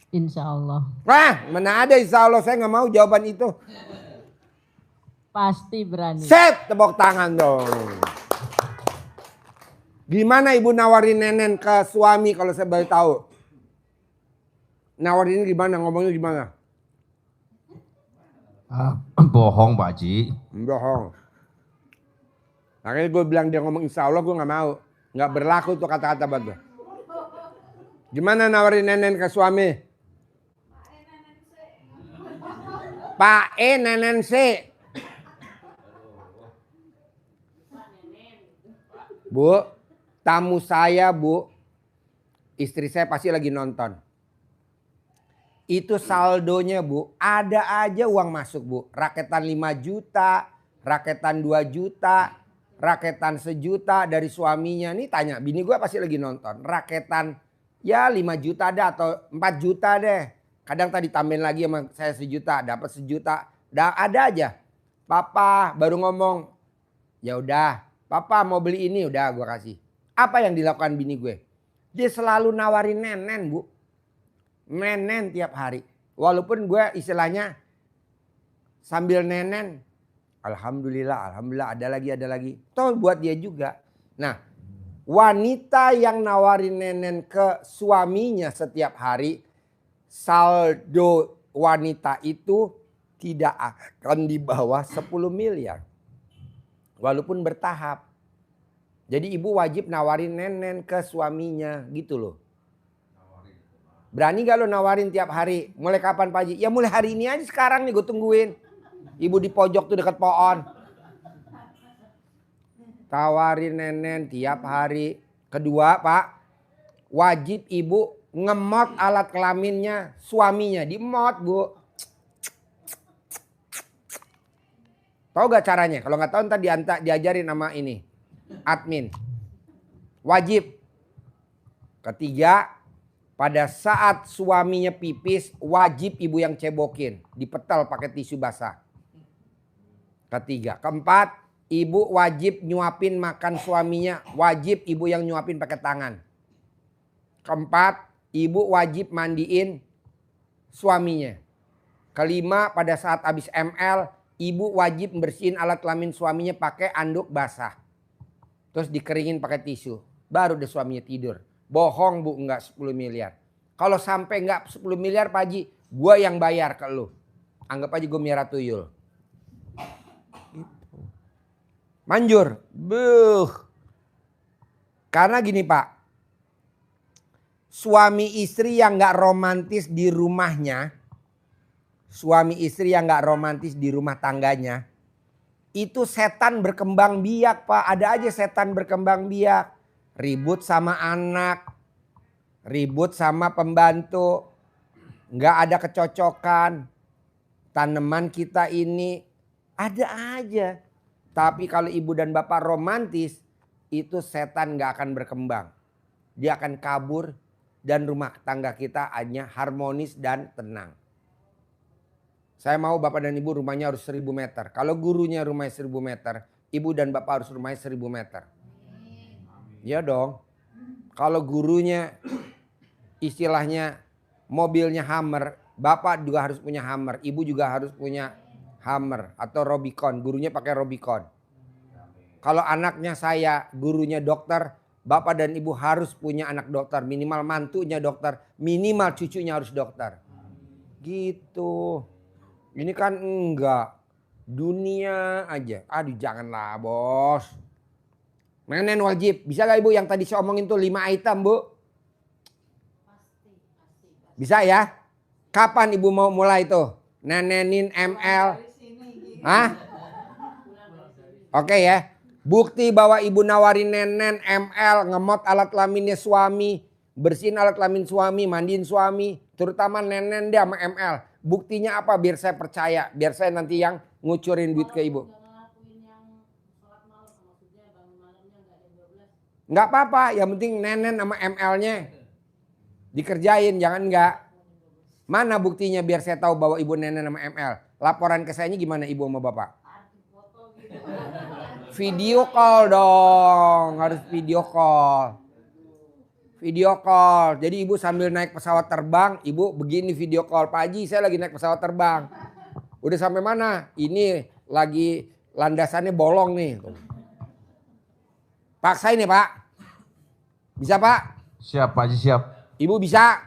Insya Allah. Wah, mana ada insya Allah, saya nggak mau jawaban itu. Pasti berani. Set, tepuk tangan dong. Gimana ibu nawarin nenen ke suami kalau saya boleh tahu? Nawarin gimana, ngomongnya gimana? Bohong Pak Haji. Bohong. Makanya gue bilang dia ngomong insya Allah, gue gak mau. Gak berlaku tuh kata-kata buat gue. Gimana nawarin nenen ke suami? Pak nenen C. Bu, tamu saya bu, istri saya pasti lagi nonton. Itu saldonya bu, ada aja uang masuk bu. Raketan 5 juta, raketan 2 juta, raketan 1 juta dari suaminya. Nih tanya, bini gue pasti lagi nonton. Raketan ya 5 juta ada atau 4 juta deh. Kadang tadi tambahin lagi sama saya 1 juta, dapat 1 juta. Ada aja. Papa baru ngomong, ya udah, papa mau beli ini, udah gue kasih. Apa yang dilakukan bini gue? Dia selalu nawarin nenen bu. Nenen tiap hari. Walaupun gue istilahnya sambil nenen. Alhamdulillah ada lagi. Toh buat dia juga. Nah wanita yang nawarin nenen ke suaminya setiap hari. Saldo wanita itu tidak akan di bawah 10 miliar. Walaupun bertahap. Jadi ibu wajib nawarin nenen ke suaminya gitu loh. Berani gak lo nawarin tiap hari? Mulai kapan Pak Haji? Ya mulai hari ini aja sekarang nih gue tungguin. Ibu di pojok tuh dekat pohon. Tawarin nenen tiap hari. Kedua Pak, wajib ibu ngemot alat kelaminnya suaminya. Dimot bu. Tahu gak caranya? Kalau gak tahu ntar diajarin sama ini. Admin. Wajib. Ketiga, pada saat suaminya pipis, wajib ibu yang cebokin. Dipetel pakai tisu basah. Ketiga. Keempat, ibu wajib nyuapin makan suaminya. Wajib ibu yang nyuapin pakai tangan. Keempat, ibu wajib mandiin suaminya. Kelima, pada saat habis ML, ibu wajib bersihin alat kelamin suaminya pakai anduk basah. Terus dikeringin pakai tisu. Baru deh suaminya tidur. Bohong bu, enggak 10 miliar. Kalau sampai enggak 10 miliar Pak Haji, gue yang bayar ke lu. Anggap aja gue miara tuyul. Manjur. Buh. Karena gini Pak. Suami istri yang enggak romantis di rumahnya. Suami istri yang enggak romantis di rumah tangganya. Itu setan berkembang biak Pak. Ada aja setan berkembang biak. Ribut sama anak, ribut sama pembantu, nggak ada kecocokan. Tanaman kita ini ada aja. Tapi kalau ibu dan bapak romantis, itu setan nggak akan berkembang. Dia akan kabur dan rumah tangga kita hanya harmonis dan tenang. Saya mau bapak dan ibu rumahnya harus 1000 meter. Kalau gurunya rumahnya 1000 meter, ibu dan bapak harus rumahnya 1000 meter. Ya dong. Kalau gurunya istilahnya mobilnya Hummer, bapak juga harus punya Hummer, ibu juga harus punya Hammer atau Robicon, gurunya pakai Robicon. Kalau anaknya saya gurunya dokter, bapak dan ibu harus punya anak dokter, minimal mantunya dokter, minimal cucunya harus dokter. Gitu. Ini kan enggak, dunia aja. Aduh janganlah bos. Nenen wajib, bisa gak ibu yang tadi saya omongin tuh 5 item bu? Bisa ya? Kapan ibu mau mulai tuh? Nenenin ML? Hah? Oke ya. Bukti bahwa ibu nawarin nenen ML, ngemot alat kelaminnya suami, bersihin alat kelamin suami, mandiin suami, terutama nenen dia sama ML. Buktinya apa biar saya percaya, biar saya nanti yang ngucurin duit ke ibu. Nggak apa-apa, yang penting nenen sama ML-nya dikerjain, jangan enggak. Mana buktinya biar saya tahu bahwa ibu nenen sama ML. Laporan ke saya gimana ibu sama bapak? Video call dong, harus video call. Video call, jadi ibu sambil naik pesawat terbang, ibu begini video call. Pak Haji saya lagi naik pesawat terbang. Udah sampai mana? Ini lagi landasannya bolong nih. Paksain ya Pak? Bisa Pak? Siap Pak Haji, siap. Ibu bisa?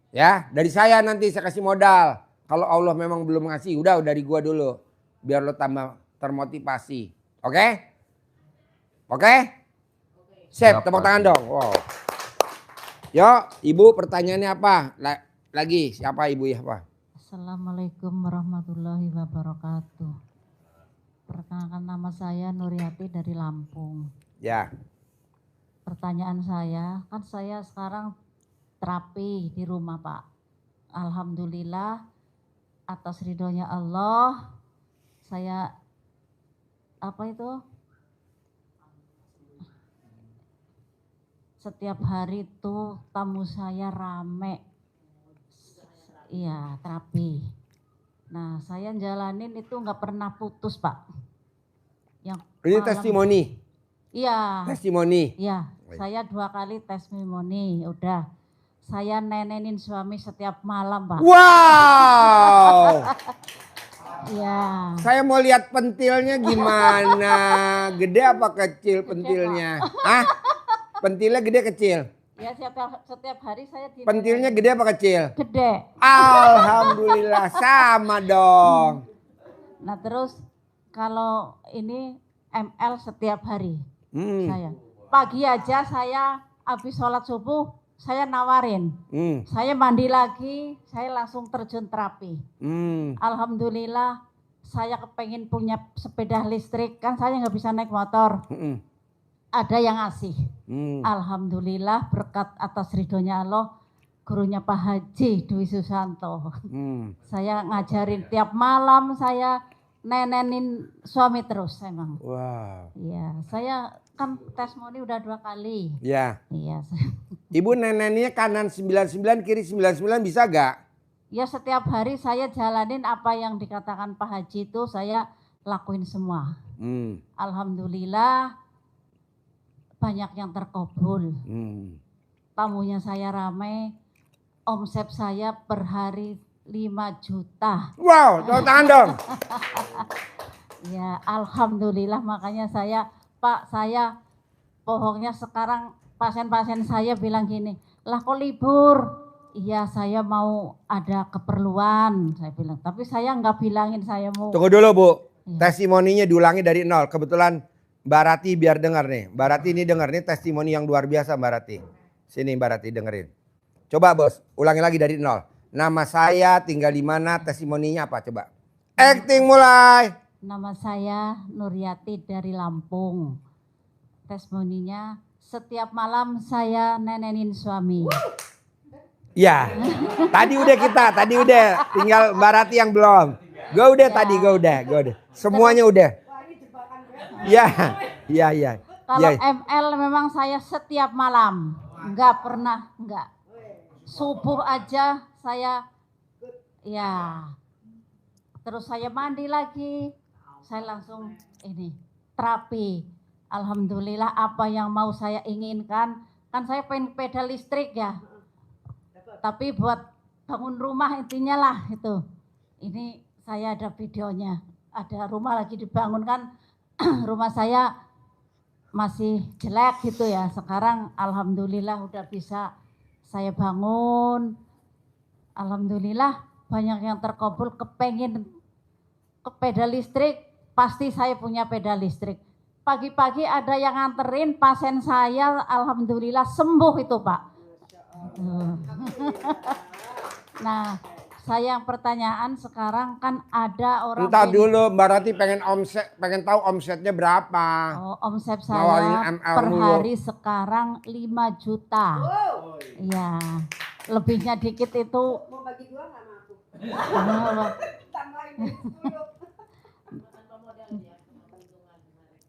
Ya, dari saya nanti saya kasih modal. Kalau Allah memang belum ngasih, udah dari gua dulu. Biar lo tambah termotivasi. Oke? Oke? Siap, tepuk tangan dong. Wow. Yuk, ibu pertanyaannya apa? Lagi, siapa ibu ya apa? Assalamualaikum warahmatullahi wabarakatuh. Perkenalkan nama saya Nuryati dari Lampung. Ya. Pertanyaan saya, kan saya sekarang terapi di rumah Pak. Alhamdulillah atas ridhonya Allah, saya setiap hari itu tamu saya rame. Iya, terapi. Nah, saya jalanin itu nggak pernah putus, Pak. Yang Ini malam, testimoni. Iya. Testimoni. Iya, saya 2 kali testimoni, udah. Saya nenenin suami setiap malam, Pak. Wow. Iya. Saya mau lihat pentilnya gimana. Gede apa kecil pentilnya? Hah? Pentilnya gede kecil? Ya, setiap hari saya Pentilnya gede apa kecil? Gede. Alhamdulillah sama dong. Nah, terus kalau ini ML setiap hari saya. Pagi aja saya habis sholat subuh saya nawarin. Saya mandi lagi, saya langsung terjun terapi. Alhamdulillah saya kepengen punya sepeda listrik, kan saya nggak bisa naik motor. Ada yang ngasih. Alhamdulillah berkat atas ridhonya Allah, gurunya Pak Haji Dwi Susanto. Saya ngajarin tiap malam, saya nenenin suami terus emang. Wow. Iya, saya kan testimoni udah 2 kali. Ya. Iya. Ibu nenennya kanan 99, kiri 99 bisa gak? Ya setiap hari saya jalanin apa yang dikatakan Pak Haji itu saya lakuin semua. Alhamdulillah banyak yang terkabul. Tamunya saya ramai, omset saya per hari 5 juta. Wow, tepuk tangan dong. Ya, alhamdulillah makanya saya, Pak, saya bohongnya sekarang pasien-pasien saya bilang gini, lah kok libur? Iya, saya mau ada keperluan, saya bilang. Tapi saya nggak bilangin saya mau. Tunggu dulu Bu, testimoninya diulangi dari nol. Kebetulan Mbak Rati biar dengar nih. Mbak Rati ini dengar nih testimoni yang luar biasa Mbak Rati. Sini Mbak Rati dengerin. Coba bos, ulangi lagi dari nol. Nama saya, tinggal di mana, testimoninya apa coba? Acting mulai. Nama saya Nuryati dari Lampung. Testimoninya setiap malam saya nenenin suami. Ya, tadi udah kita, tadi udah. Tinggal Mbak Rati yang belum. Gue udah ya. Tadi, gue udah. Semuanya udah. Ya. Kalau ML memang saya setiap malam. Enggak pernah, enggak. Subuh aja saya, ya. Terus saya mandi lagi. Saya langsung ini, terapi. Alhamdulillah apa yang mau saya inginkan. Kan saya pengen pedal listrik ya. Tapi buat bangun rumah intinya lah itu. Ini saya ada videonya. Ada rumah lagi dibangun kan, rumah saya masih jelek gitu ya. Sekarang alhamdulillah udah bisa saya bangun. Alhamdulillah banyak yang terkabul, kepengen ke peda listrik, pasti saya punya peda listrik. Pagi-pagi ada yang nganterin pasien saya, alhamdulillah sembuh itu Pak. Nah, saya yang pertanyaan sekarang kan ada orang. Entar dulu, Mbak Rati pengen tahu omsetnya berapa. Oh, omset Nawarin saya ML per mulu. hari sekarang 5 juta. Iya, lebihnya dikit itu. Mau bagi dua nggak sama aku? Tambahin 10.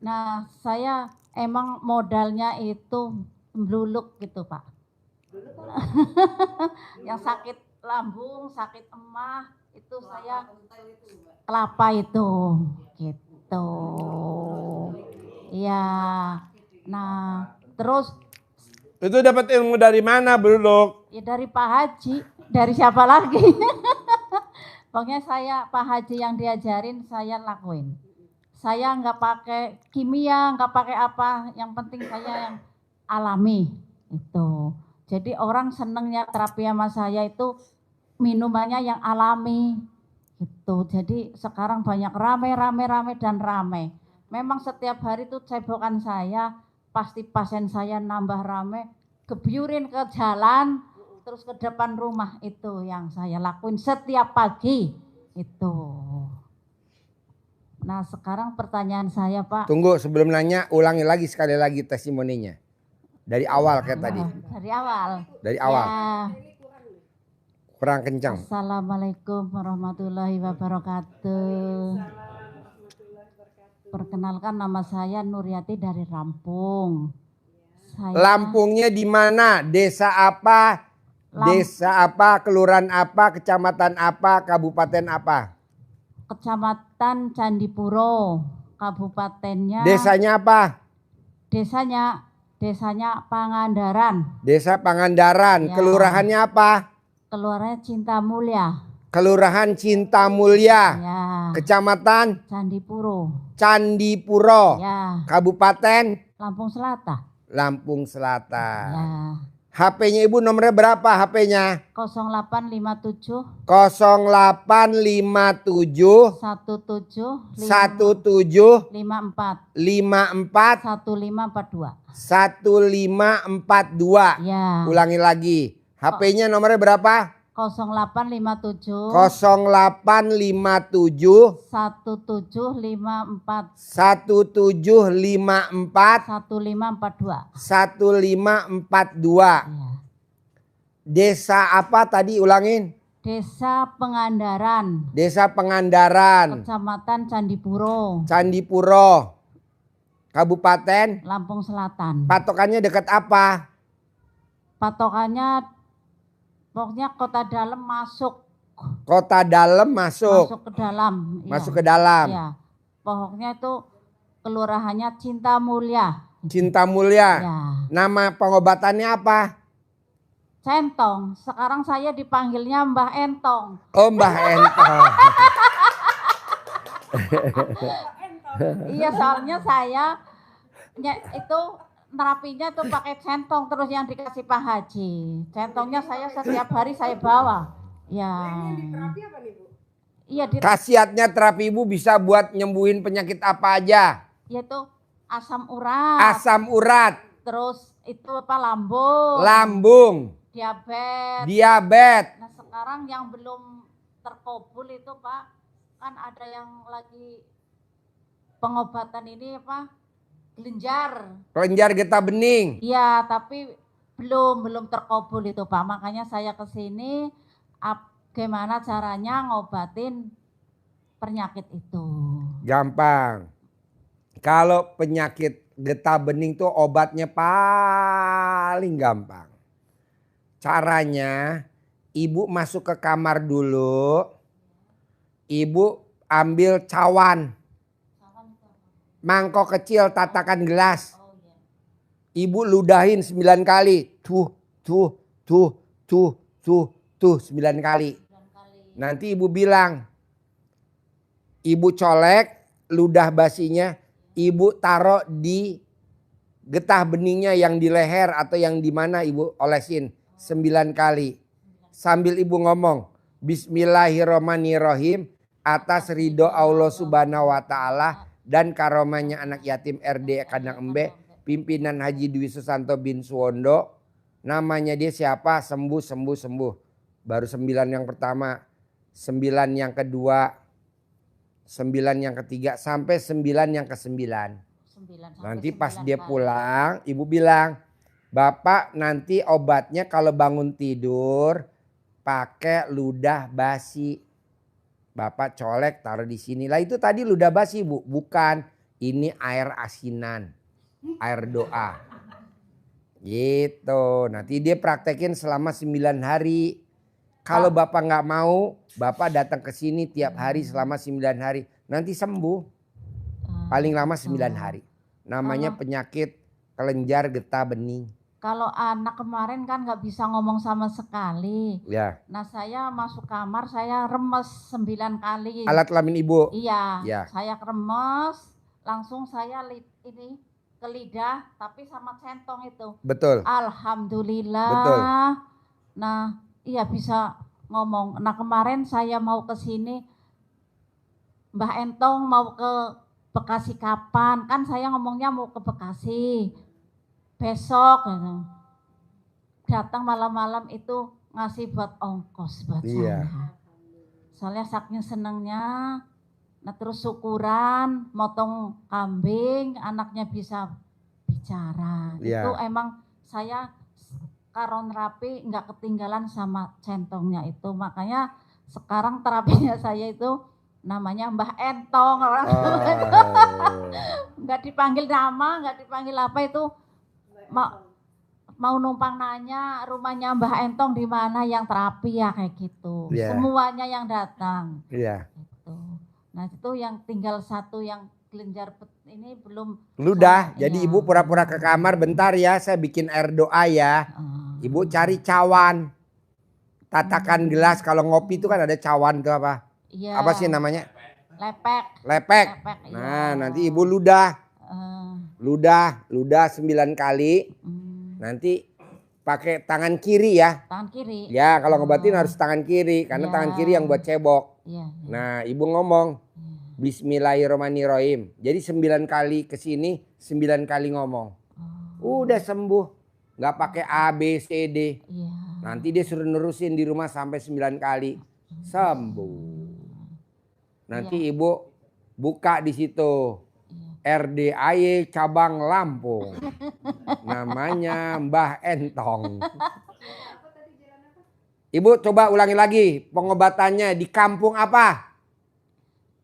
Nah, saya emang modalnya itu bluluk gitu Pak. Yang sakit lambung, sakit emah, itu saya kelapa itu, gitu. Iya. Nah, terus Itu dapat ilmu dari mana, Buluk? ya dari Pak Haji, dari siapa lagi? Pokoknya saya Pak Haji yang diajarin saya lakuin. Saya nggak pakai kimia, nggak pakai apa, yang penting saya yang alami itu. Jadi orang senengnya terapi sama saya itu minumannya yang alami gitu. Jadi sekarang banyak rame dan rame. Memang setiap hari itu cebokan saya, pasti pasien saya nambah rame, gebyurin ke jalan, terus ke depan rumah, itu yang saya lakuin setiap pagi itu. Nah sekarang pertanyaan saya Pak. Tunggu, sebelum nanya, ulangi lagi sekali lagi testimoninya. Dari awal kayak tadi. Dari awal. Dari awal. Ya. Kurang kencang. Assalamualaikum warahmatullahi wabarakatuh. Perkenalkan, nama saya Nuryati dari Lampung. Lampungnya di mana? Desa apa? Desa apa? Kelurahan apa? Kecamatan apa? Kabupaten apa? Kecamatan Candipuro, kabupatennya. Desanya apa? Desanya Pangandaran. Desa Pangandaran. Ya. Kelurahannya apa? Kelurahannya Cinta Mulia. Kelurahan Cinta Mulia. Ya. Kecamatan Candipuro. Candipuro. Ya. Kabupaten Lampung Selatan. Lampung Selatan. Ya. HP-nya Ibu nomornya berapa HP-nya? 0857 0857 17 17 54 54 1542. 1542. Ya. Ulangi lagi. HP-nya nomornya berapa? 0857 0857 1754 1754 1542. 1542. Ya. Desa apa tadi, ulangin? Desa Pangandaran. Desa Pangandaran. Kecamatan Candipuro. Candipuro. Kabupaten Lampung Selatan. Patokannya dekat apa? Patokannya pokoknya kota dalam masuk. Kota dalam masuk. Masuk ke dalam. Masuk ke dalam. Iya. Pokoknya itu kelurahannya Cinta Mulia. Cinta Mulia. Ya. Nama pengobatannya apa? Centong. Sekarang saya dipanggilnya Mbah Entong. Oh, Mbah Entong. Iya, soalnya saya itu terapinya tuh pakai centong terus yang dikasih Pak Haji. Centongnya saya setiap hari saya bawa. Ya. Terapi apa nih Bu? Iya, Khasiatnya terapi Ibu bisa buat nyembuhin penyakit apa aja? yaitu asam urat. Asam urat. Terus itu apa, lambung. Lambung. Diabetes. Nah sekarang yang belum terkabul itu Pak, kan ada yang lagi pengobatan ini apa, kelenjar. Kelenjar getah bening. Iya, tapi belum terkabul itu Pak. Makanya saya ke sini, gimana caranya ngobatin penyakit itu. Gampang. Kalau penyakit getah bening tuh obatnya paling gampang. Caranya, Ibu masuk ke kamar dulu. Ibu ambil cawan. Mangkok kecil tatakan gelas. Ibu ludahin 9 kali. Tuh 9 kali. Nanti Ibu bilang, Ibu colek ludah basinya, ibu taruh di getah beningnya yang di leher atau yang di mana ibu olesin 9 kali. Sambil ibu ngomong, Bismillahirrahmanirrahim, atas ridho Allah Subhanahu wa taala dan karomanya anak yatim RD Kandang Embe, pimpinan Haji Dwi Susanto bin Suwondo. Namanya dia siapa? Sembuh, sembuh, sembuh. Baru 9 yang pertama, 9 yang kedua, 9 yang ketiga, sampai 9 yang ke-9. Nanti pas dia pulang, ibu bilang, Bapak nanti obatnya kalau bangun tidur pakai ludah basi. Bapak colek taruh di sini. Lah itu tadi ludah basi bu, bukan. Ini air asinan, air doa. Gitu. Nanti dia praktekin selama 9 hari. Kalau Bapak nggak mau, Bapak datang ke sini tiap hari selama 9 hari. Nanti sembuh. Paling lama 9 hari. Namanya penyakit kelenjar getah bening. Kalau anak kemarin kan nggak bisa ngomong sama sekali. Ya. Nah saya masuk kamar, saya remes 9 kali. Alat kelamin ibu? Iya, Ya. saya remes, langsung saya ini ke lidah, tapi sama centong itu. Betul. Alhamdulillah. Betul. Nah, iya bisa ngomong. Nah kemarin saya mau ke sini, Mbah Entong mau ke Bekasi kapan? Kan saya ngomongnya mau ke Bekasi. Besok datang malam-malam itu ngasih buat ongkos buat Iya. saya. Soalnya saking senangnya, nah terus syukuran, motong kambing, anaknya bisa bicara. Iya. Itu emang saya karon rapi nggak ketinggalan sama centongnya itu. Makanya sekarang terapinya saya itu namanya Mbah Entong. Nggak dipanggil nama, nggak dipanggil apa itu. Mau numpang nanya rumahnya Mbah Entong di mana yang terapi ya kayak gitu. Yeah. Semuanya yang datang. Iya. Gitu. Nah itu yang tinggal satu yang kelenjar ini belum. Ludah. Iya. Jadi ibu pura-pura ke kamar bentar ya. Saya bikin air doa ya. Ibu cari cawan. Tatakan gelas. Kalau ngopi itu kan ada cawan tuh apa? Iya. Apa sih namanya? Lepek. Lepek. Iya. Nah nanti ibu ludah. Ludah 9 kali. Nanti pakai tangan kiri ya. Tangan kiri. Ya kalau ngobatin harus tangan kiri. Karena tangan kiri yang buat cebok. Iya. Nah ibu ngomong. Bismillahirrahmanirrahim. Jadi 9 kali ke sini, 9 kali ngomong. Udah sembuh. Nggak pakai A, B, C, D. Iya. Nanti dia suruh nerusin di rumah sampai 9 kali. Sembuh. Nanti ibu buka di situ. RDAY cabang Lampung. Namanya Mbah Entong. Ibu coba ulangi lagi pengobatannya di kampung apa?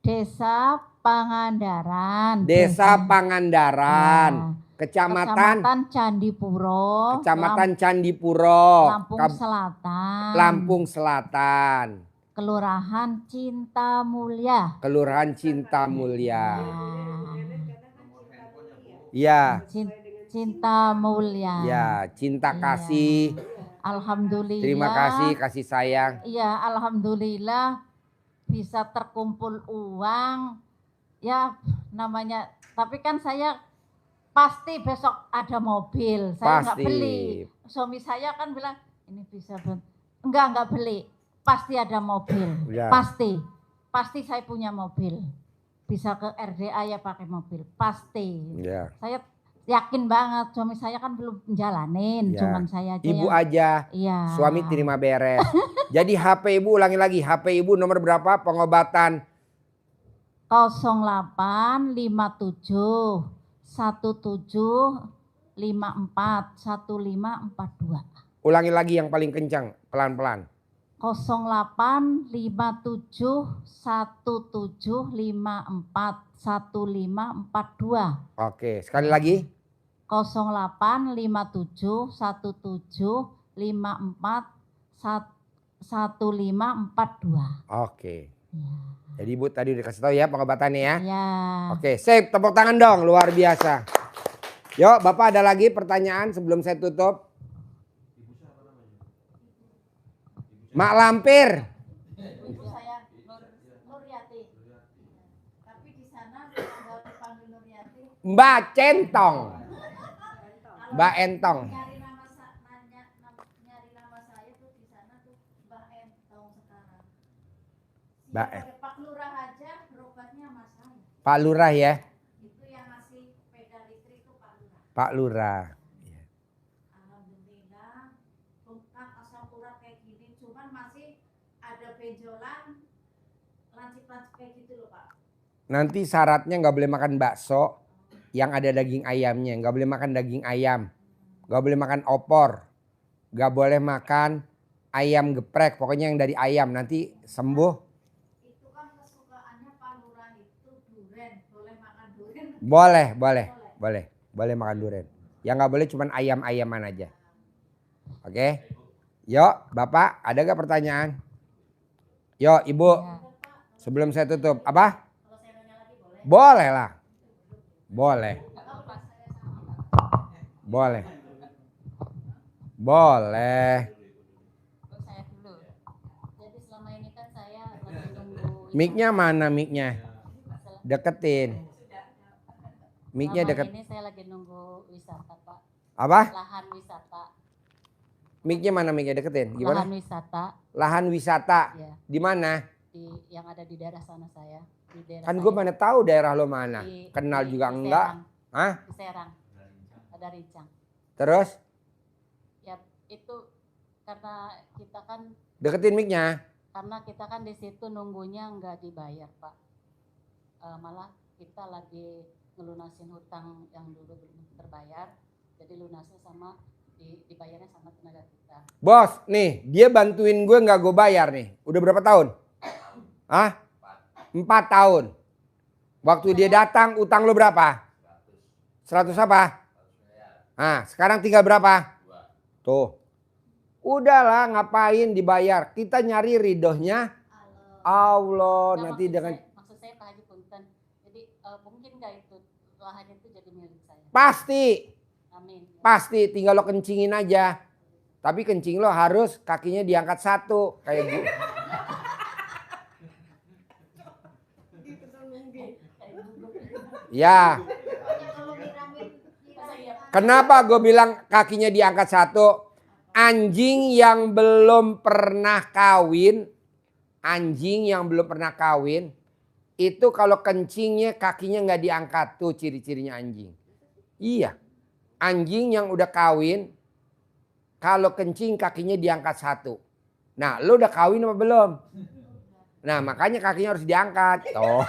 Desa Pangandaran. Desa Pangandaran. Ya. Kecamatan Candipuro. Kecamatan Candipuro. Lampung Selatan. Lampung Selatan. Kelurahan Cinta Mulia. Kelurahan Cinta Mulia. Ya. Cinta Mulia. Ya, cinta kasih. Alhamdulillah. Terima kasih, kasih sayang. Iya, alhamdulillah bisa terkumpul uang. Ya, namanya. Tapi kan saya pasti besok ada mobil. Saya nggak Pasti. beli. Suami saya kan bilang ini bisa enggak beli. Pasti ada mobil. Ya. Pasti saya punya mobil. Bisa ke RDA ya pakai mobil. Pasti. Ya. Saya yakin banget. Suami saya kan belum menjalanin. Ya. Cuman saya aja. Ibu yang, aja. Iya. Suami terima beres. Jadi HP ibu ulangi lagi. HP ibu nomor berapa pengobatan? 0857 17 54 1542. Ulangi lagi yang paling kencang, pelan-pelan. 0857 17 54 1542. Oke, sekali lagi. 0857 17 54 1542. Oke. Jadi ibu tadi udah kasih tahu ya pengobatannya ya. Ya. Oke, sip, tepuk tangan dong, luar biasa. Yuk, Bapak ada lagi pertanyaan sebelum saya tutup? Mak Lampir. Ibu saya Nuryati. Mbak Centong. Mbak Entong. Nyari nama saya tuh di sana tuh Mbak Entong sekarang. Mbak Pak Lurah aja berobatnya sama saya. Pak Lurah ya. Itu yang ngasih sepeda listrik itu Pak Lurah. Pak Lurah. Alhamdulillah, bukan asam urat kayak gini, cuman masih ada benjolan, lancip-lancip kayak gitu loh Pak. Nanti syaratnya nggak boleh makan bakso yang ada daging ayamnya, nggak boleh makan daging ayam, nggak boleh makan opor, nggak boleh makan ayam geprek, pokoknya yang dari ayam nanti sembuh. Itu kan kesukaannya Pak Lurah itu duren, boleh makan duren? Boleh makan durian. Yang nggak boleh cuman ayam-ayaman aja. Oke? Yuk, Bapak, ada gak pertanyaan? Yuk, Ibu. Sebelum saya tutup, apa? Boleh lah. Boleh. Saya dulu. Jadi selama ini kan saya lagi nunggu. Mic-nya mana mic-nya? Deketin. Mic-nya Selama deket. ini saya lagi nunggu wisata Pak. Apa? Lahan wisata. Mic-nya mana mic-nya deketin? Gimana? Lahan wisata. Lahan wisata. Ya. Di mana? Yang ada di daerah sana saya. Di daerah Kan saya. gue mana tahu daerah lo mana. Kenal di juga enggak. Serang. Hah? Di Serang. Ada Rincang. Terus? Ya itu karena kita kan Deketin mic-nya. karena kita kan di situ nunggunya nggak dibayar Pak. Malah kita lagi ngelunasin hutang yang dulu belum terbayar. Jadi lunasnya sama dibayarnya sama tenaga kita. Bos, nih dia bantuin gue nggak gue bayar nih. Udah berapa tahun? Hah? 4 tahun. Waktu dia datang utang lo berapa? 100 apa? Nah, sekarang tinggal berapa? Tuh. Udahlah ngapain dibayar. Kita nyari ridhonya Allah. Nah, Nanti dengan maksud saya Pak Haji Punten. Jadi mungkin nggak itu lahan itu jadi milik saya. pasti. Amin. Pasti tinggal lo kencingin aja. Tapi kencing lo harus kakinya diangkat 1 kayak gue. Ya. Kenapa gue bilang kakinya diangkat 1? Anjing yang belum pernah kawin, itu kalau kencingnya kakinya nggak diangkat, tuh ciri-cirinya anjing. Iya, anjing yang udah kawin, kalau kencing kakinya diangkat 1. Nah, lu udah kawin apa belum? Nah, makanya kakinya harus diangkat. Tuh.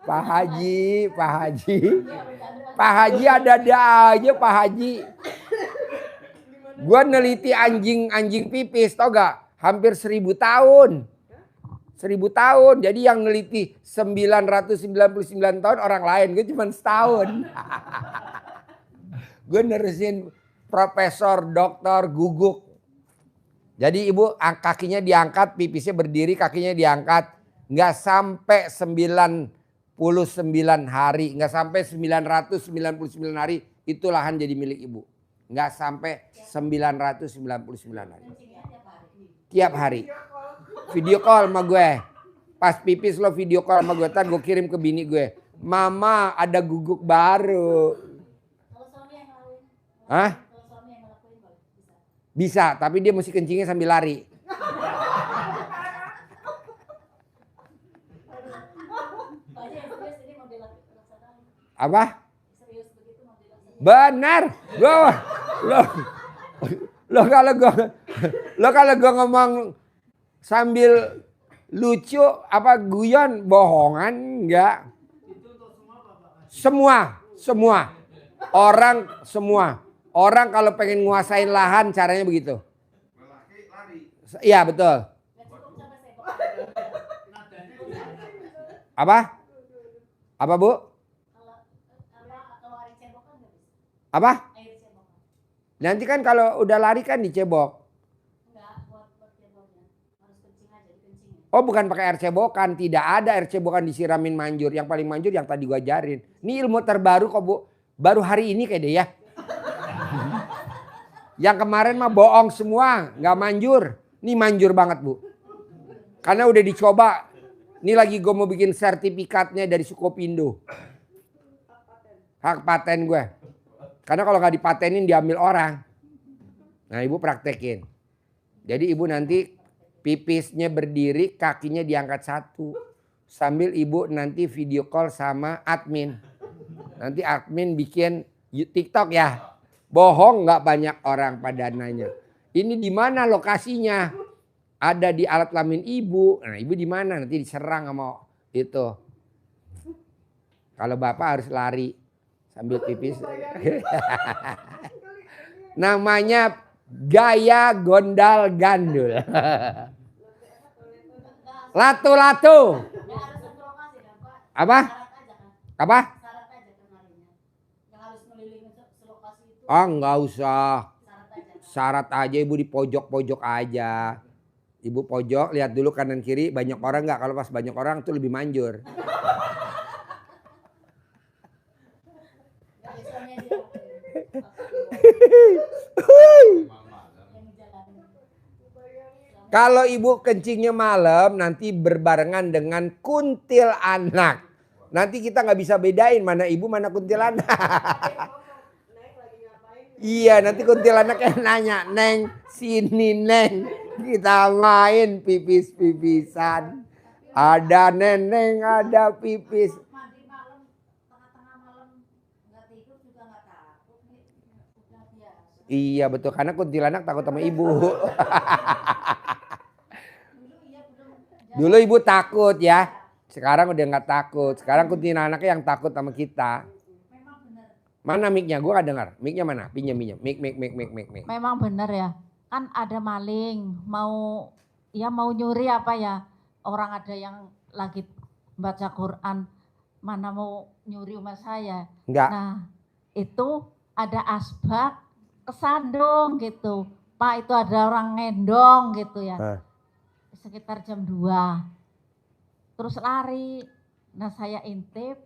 Pak Haji ada aja Pak Haji. Gua neliti anjing pipis, tau gak? Hampir 1000 tahun. 1000 tahun. Jadi yang neliti 999 tahun orang lain. Gue cuma setahun. Gue nerusin Profesor Doktor Guguk. Jadi ibu kakinya diangkat, pipisnya berdiri, kakinya diangkat. Nggak sampai 99 hari, nggak sampai 999 hari itu lahan jadi milik ibu. Nggak sampai 999 hari. Tiap hari. Video call sama gue. Pas pipis lo video call sama gue. Ntar gue kirim ke bini gue. Mama ada guguk baru. Hah? Bisa, tapi dia mesti kencingnya sambil lari. Apa? Benar. Lo kalau gue ngomong sambil lucu apa guyon bohongan enggak? Semua. Orang kalau pengen nguasain lahan caranya begitu. Iya betul. Apa? Apa Bu? Apa? Nanti kan kalau udah lari kan dicebok. Oh bukan pakai air cebokan. Tidak ada air cebokan disiramin manjur. Yang paling manjur yang tadi gua ajarin. Ini ilmu terbaru kok Bu. Baru hari ini kayak deh ya. Yang kemarin mah bohong semua. Gak manjur. Ini manjur banget Bu. Karena udah dicoba. Ini lagi gue mau bikin sertifikatnya dari Sukopindo. Hak paten gue. Karena kalau nggak dipatenin diambil orang. Nah ibu praktekin. Jadi ibu nanti pipisnya berdiri, kakinya diangkat satu. Sambil ibu nanti video call sama admin. Nanti admin bikin TikTok ya. Bohong nggak banyak orang pada nanya. Ini di mana lokasinya? Ada di alat kelamin ibu. Nah ibu di mana? Nanti diserang sama itu. Kalau bapak harus lari sambil pipis. Namanya gaya gondal gandul. Latu-latu. Apa? Apa? Oh nggak usah. Syarat aja ibu di pojok-pojok aja. Ibu pojok lihat dulu kanan kiri banyak orang nggak? Kalau pas banyak orang tuh lebih manjur. Kalau ibu kencingnya malam nanti berbarengan dengan kuntil anak. Nanti kita nggak bisa bedain mana ibu mana kuntilanak. Iya nanti kuntilanaknya nanya, Neng sini Neng kita main pipis-pipisan. Ada neneng ada pipis. Iya betul karena kuntilanak takut sama ibu. Dulu ibu takut ya. Sekarang udah nggak takut. Sekarang kuntilanaknya yang takut sama kita. Mana mic-nya? Gue gak dengar. Mic-nya mana? Pinjam. Mic. Memang benar ya. Kan ada maling mau nyuri apa ya. Orang ada yang lagi baca Quran. Mana mau nyuri rumah saya. Enggak. Nah itu ada asbak kesandung gitu. Pak itu ada orang ngendong gitu ya. Sekitar jam 2. Terus lari. Nah saya intip.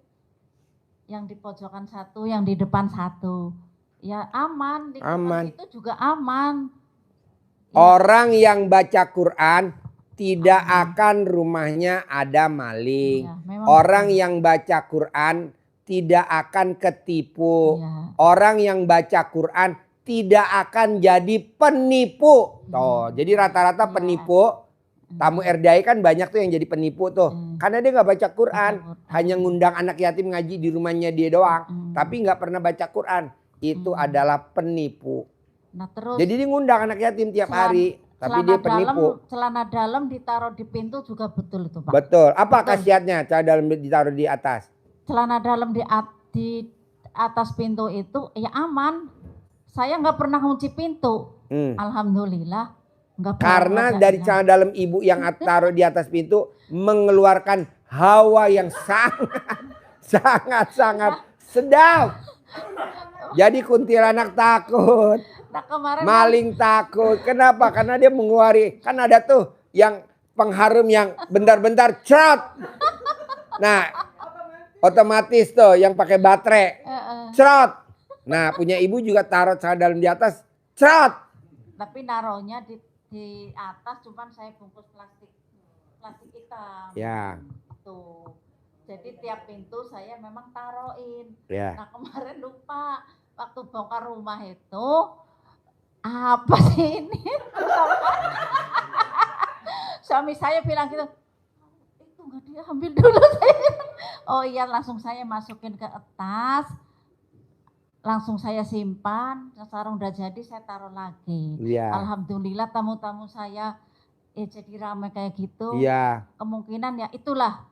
Yang di pojokan 1, yang di depan 1. Ya aman. Aman. Itu juga aman. Orang yang baca Quran tidak akan rumahnya ada maling. Ya, orang yang baca Quran tidak akan ketipu. Ya. Orang yang baca Quran tidak akan jadi penipu. Tuh, jadi rata-rata penipu. Tamu RDI kan banyak tuh yang jadi penipu tuh. Karena dia nggak baca Quran. Hanya ngundang anak yatim ngaji di rumahnya dia doang. Tapi nggak pernah baca Quran. Itu adalah penipu. Nah, terus jadi dia ngundang anak yatim tiap hari. Tapi dia penipu. Celana dalam ditaruh di pintu juga betul itu Pak. Betul. Apa khasiatnya celana dalam ditaruh di atas? Celana dalam di atas pintu itu ya aman. Saya nggak pernah kunci pintu. Alhamdulillah. Karena dari celana dalam ibu yang taruh di atas pintu mengeluarkan hawa yang sangat sedap. Jadi kuntilanak takut, maling takut. Kenapa? Karena dia mengeluarkan, kan ada tuh yang pengharum yang bentar-bentar cerot. Nah, otomatis tuh yang pakai baterai cerot. Nah, punya ibu juga taruh celana dalam di atas cerot. Tapi naruhnya di atas cuman saya bungkus plastik hitam. Ya. Tuh. Jadi tiap pintu saya memang taruhin. Ya. Nah kemarin lupa waktu bongkar rumah itu apa sih ini? Suami saya bilang gitu, itu nggak diambil dulu saya. Oh iya langsung saya masukin ke atas. Langsung saya simpan, sarung udah jadi saya taruh lagi. Ya. Alhamdulillah tamu-tamu saya jadi ramai kayak gitu. Iya. Kemungkinan ya itulah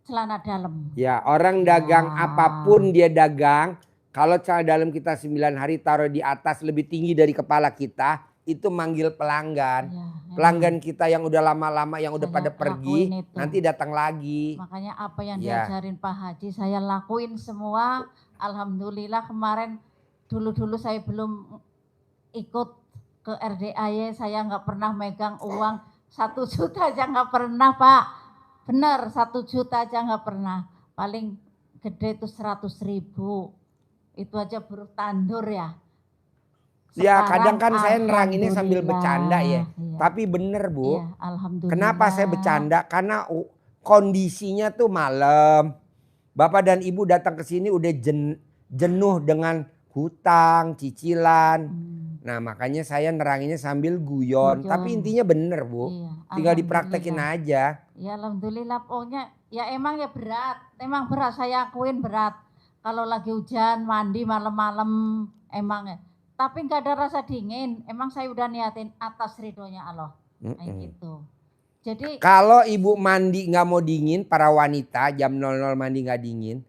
celana dalam. Ya orang dagang apapun dia dagang. Kalau celana dalam kita 9 hari taruh di atas lebih tinggi dari kepala kita. Itu manggil pelanggan. Ya, pelanggan kita yang udah lama-lama yang udah pada pergi. Nanti datang lagi. Makanya apa yang diajarin Pak Haji saya lakuin semua. Alhamdulillah kemarin dulu saya belum ikut ke RDAY, saya nggak pernah megang uang 1 juta aja nggak pernah Pak. Bener 1 juta aja nggak pernah. Paling gede itu 100.000. Itu aja buruh tandur ya. Ya kadang kan saya neranginnya sambil bercanda ya. Tapi bener Bu. Ya, alhamdulillah. Kenapa saya bercanda? Karena kondisinya tuh malam. Bapak dan ibu datang ke sini udah jenuh dengan hutang, cicilan. Nah makanya saya neranginnya sambil guyon. Tapi intinya bener Bu. Iya, Tinggal dipraktekin aja. Ya alhamdulillah pokoknya ya emang ya berat. Emang berat, saya akuin berat. Kalau lagi hujan mandi malam-malam emang ya. Tapi nggak ada rasa dingin. Emang saya udah niatin atas ridhonya Allah. Kayak gitu. Jadi kalau ibu mandi nggak mau dingin, para wanita jam 00 mandi nggak dingin.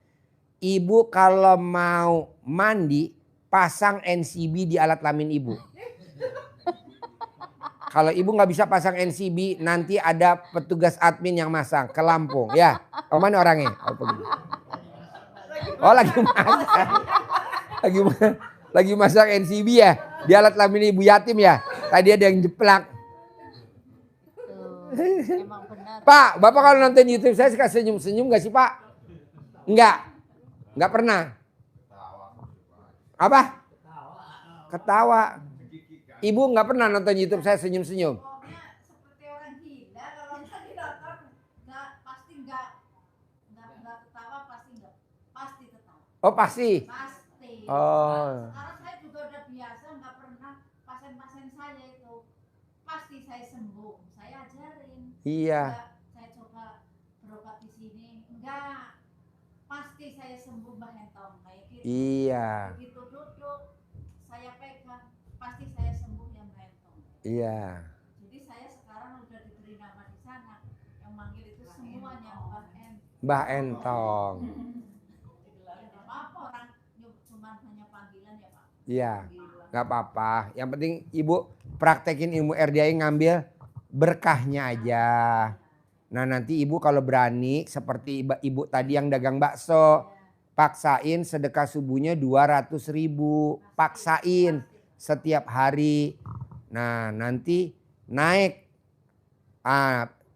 Ibu kalau mau mandi pasang NCB di alat kelamin ibu. Kalau ibu nggak bisa pasang NCB, nanti ada petugas admin yang masang ke Lampung. Ya, mana orangnya? Oh lagi masak. Lagi masak NCB ya. Di alat kelamin ibu yatim ya. Tadi ada yang jeplak. emang benar. Pak, Bapak kalau nonton YouTube saya suka senyum-senyum gak sih Pak? Enggak pernah. Apa? Ketawa. Ibu nggak pernah nonton YouTube saya senyum-senyum. Seperti orang gila, kalau nggak ditonton pasti nggak ketawa, pasti ketawa. Oh pasti. Pasti. Oh. Karena saya juga udah biasa, nggak pernah pasien-pasien saya itu pasti saya sembuh. Saya ajarin. Iya. Saya coba berobat di sini, enggak. Pasti saya sembuh Mbak Hentong kayak gitu. Iya. Begitu duduk, saya pegang, pasti saya sembuh ya Mbak Hentong. Iya. Jadi saya sekarang udah diberi nama di sana, yang manggil itu semuanya Mbak Hentong. Mbak Entong. Nggak apa-apa orang cuma hanya panggilan ya Pak. Iya. Nggak apa-apa. Yang penting ibu praktekin ilmu RDI ngambil berkahnya aja. Nah nanti ibu kalau berani seperti ibu tadi yang dagang bakso. Paksain sedekah subuhnya 200.000. Paksain setiap hari. Nah nanti naik.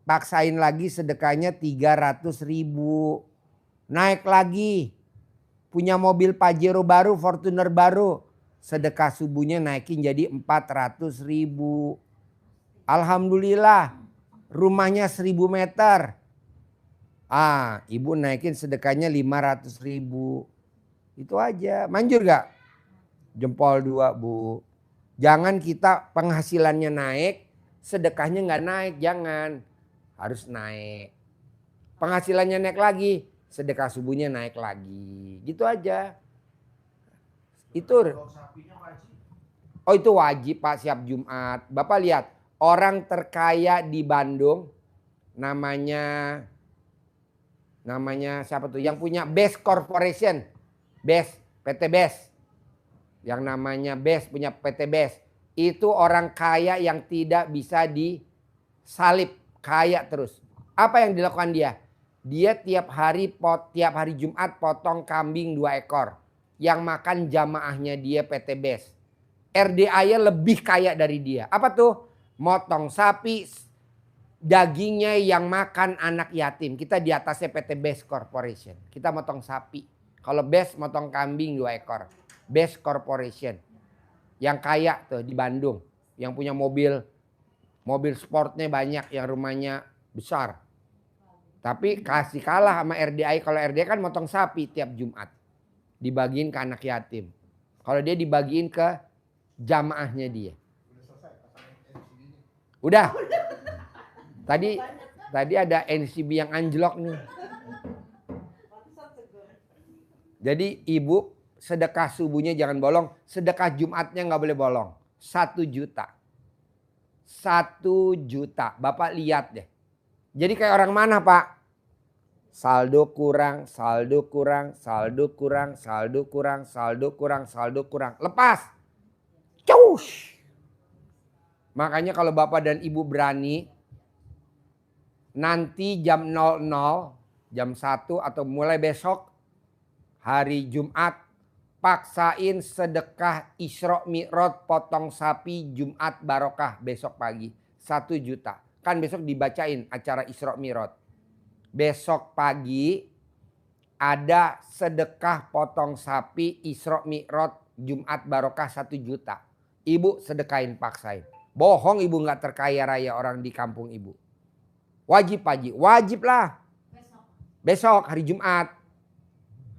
Paksain lagi sedekahnya 300.000. Naik lagi. Punya mobil Pajero baru, Fortuner baru. Sedekah subuhnya naikin jadi 400.000. Alhamdulillah. Rumahnya 1000 meter. Ibu naikin sedekahnya 500.000. Itu aja. Manjur gak? Jempol 2 Bu. Jangan kita penghasilannya naik, sedekahnya nggak naik. Jangan. Harus naik. Penghasilannya naik lagi, sedekah subuhnya naik lagi. Gitu aja. Itu. Oh itu wajib Pak siap Jumat. Bapak lihat. Orang terkaya di Bandung namanya siapa tuh? Yang punya Best Corporation. Best, PT Best. Yang namanya Best punya PT Best. Itu orang kaya yang tidak bisa disalib. Kaya terus. Apa yang dilakukan dia? Dia tiap hari Jumat potong kambing 2 ekor. Yang makan jamaahnya dia PT Best. RDA-nya lebih kaya dari dia. Apa tuh? Motong sapi, dagingnya yang makan anak yatim. Kita di atasnya PT Best Corporation. Kita motong sapi. Kalau Best motong kambing 2 ekor. Best Corporation. Yang kaya tuh di Bandung. Yang punya mobil sportnya banyak. Yang rumahnya besar. Tapi kasih kalah sama RDI. Kalau RDI kan motong sapi tiap Jumat. Dibagiin ke anak yatim. Kalau dia dibagiin ke jamaahnya dia. Udah. Tadi ada NCB yang anjlok nih. Jadi ibu sedekah subuhnya jangan bolong. Sedekah Jumatnya nggak boleh bolong. 1 juta. 1 juta. Bapak lihat deh. Jadi kayak orang mana Pak? Saldo kurang, saldo kurang, saldo kurang, saldo kurang, saldo kurang, saldo kurang. Lepas. Cus. Makanya kalau Bapak dan Ibu berani, nanti jam 00, jam 1 atau mulai besok, hari Jumat, paksain sedekah Isra Mi'raj potong sapi Jumat barokah besok pagi. 1 juta. Kan besok dibacain acara Isra Mi'raj. Besok pagi ada sedekah potong sapi Isra Mi'raj Jumat barokah 1 juta. Ibu sedekahin paksain. Bohong ibu nggak terkaya raya orang di kampung ibu. Wajib Pak Haji, wajib lah. Besok hari Jumat.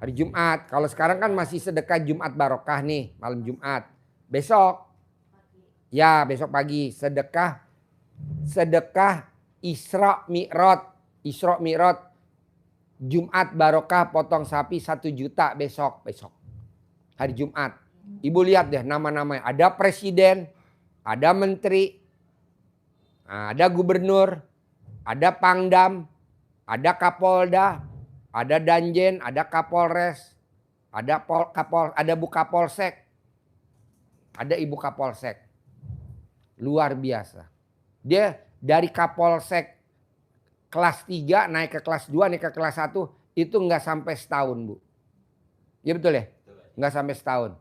Hari Jumat. Kalau sekarang kan masih sedekah Jumat barokah nih, malam Jumat. Besok. Ya, besok pagi sedekah Isra Mi'raj. Isra Mi'raj. Jumat barokah potong sapi 1 juta besok. Hari Jumat. Ibu lihat deh nama-namanya. Ada presiden, ada menteri, ada gubernur, ada pangdam, ada kapolda, ada danjen, ada kapolres, ada bu kapolsek, ada ibu kapolsek. Luar biasa. Dia dari kapolsek kelas 3 naik ke kelas 2, naik ke kelas 1 itu nggak sampai setahun, Bu. Ya betul ya? Nggak sampai setahun.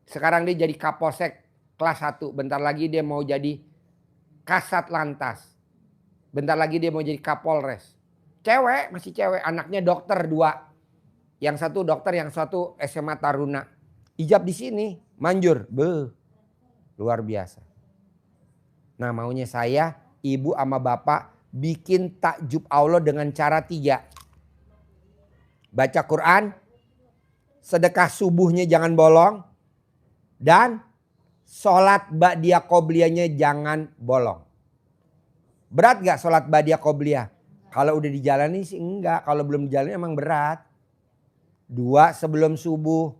Sekarang dia jadi kapolsek kelas 1. Bentar lagi dia mau jadi kasat lantas. Bentar lagi dia mau jadi kapolres. Cewek, masih cewek. Anaknya dokter 2. Yang satu dokter, yang satu SMA Taruna. Ijab di sini, manjur. Luar biasa. Nah maunya saya, ibu sama bapak bikin takjub Allah dengan cara 3. Baca Quran, sedekah subuhnya jangan bolong, dan sholat ba'diyah qobliyahnya jangan bolong. Berat gak sholat ba'diyah qobliyah? Kalau udah dijalani sih enggak, kalau belum dijalani emang berat. 2 sebelum subuh.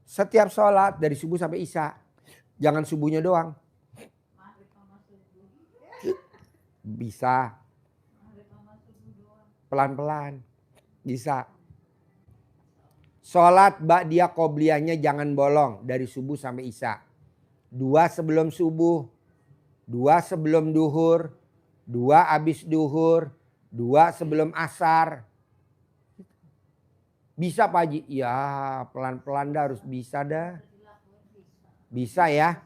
Setiap sholat dari subuh sampai isya. Jangan subuhnya doang. Bisa. Pelan-pelan. Bisa. Sholat ba'diyah qobliyahnya jangan bolong dari subuh sampai isya. 2 sebelum subuh, 2 sebelum duhur, 2 habis duhur, 2 sebelum asar. Bisa Pak Haji? Ya pelan-pelan dah, harus bisa dah. Bisa ya.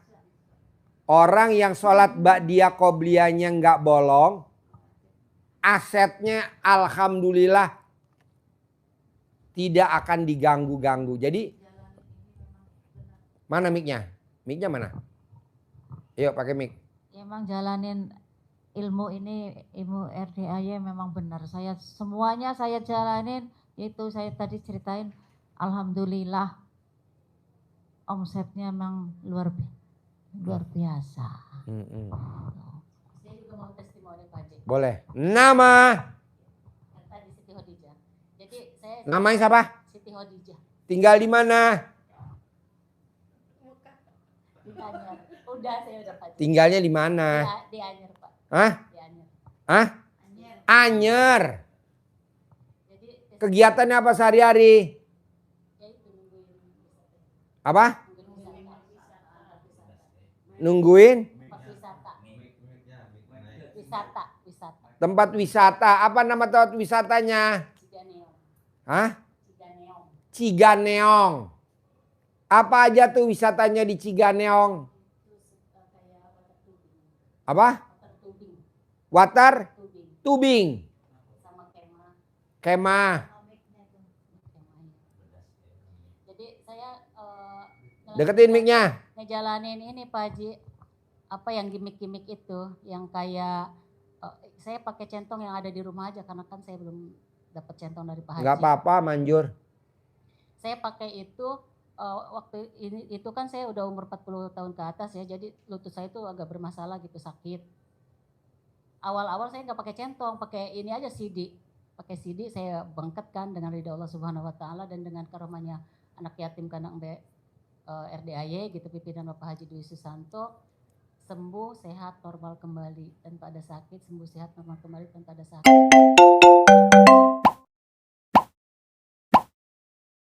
Orang yang sholat ba'diyah qobliyahnya nggak bolong, asetnya alhamdulillah tidak akan diganggu-ganggu. Jadi mana mic-nya? Mic-nya mana? Yuk pakai mic. Ya, emang jalanin ilmu ini, ilmu RDAY memang benar. Semuanya saya jalanin, itu saya tadi ceritain, alhamdulillah omsetnya memang luar biasa. Saya juga mau testimoni Pak Haji. Boleh. Nama? Tadi Siti Khadijah. Jadi saya Namanya siapa? Siti Khadijah. Tinggal di mana? Di Anyer. Udah saya udah Pak Haji. Tinggalnya di mana? Di Anyer Pak. Hah? Di Anyer. Hah? Anyer. Jadi Kegiatannya apa sehari-hari? ya itu nungguin Apa? wisata. Nungguin Wisata. tempat wisata. Apa nama tempat wisatanya? Ciganeong. Hah? Ciganeong. Ciganeong. Apa aja tuh wisatanya di Ciganeong? Kayak water tubing. Apa? Water tubing. Water Tubing. tubing. Sama kemah. Kemah. Jadi saya Deketin mic-nya. ngejalanin ini Pak Haji, apa yang gimmick-gimmick itu, yang kayak saya pakai centong yang ada di rumah aja karena kan saya belum dapat centong dari Pak Haji. Enggak apa-apa, manjur. Saya pakai itu waktu itu kan saya udah umur 40 tahun ke atas ya, jadi lutut saya itu agak bermasalah gitu, sakit. Awal-awal saya nggak pakai centong, pakai ini aja CD. Pakai CD saya bangkitkan dengan ridha Allah Subhanahu wa taala dan dengan karunia anak yatim kandang RDAY gitu, pimpinan Bapak Haji Dwi Susanto, sembuh, sehat, normal kembali tanpa ada sakit, sembuh, sehat, normal kembali tanpa ada sakit.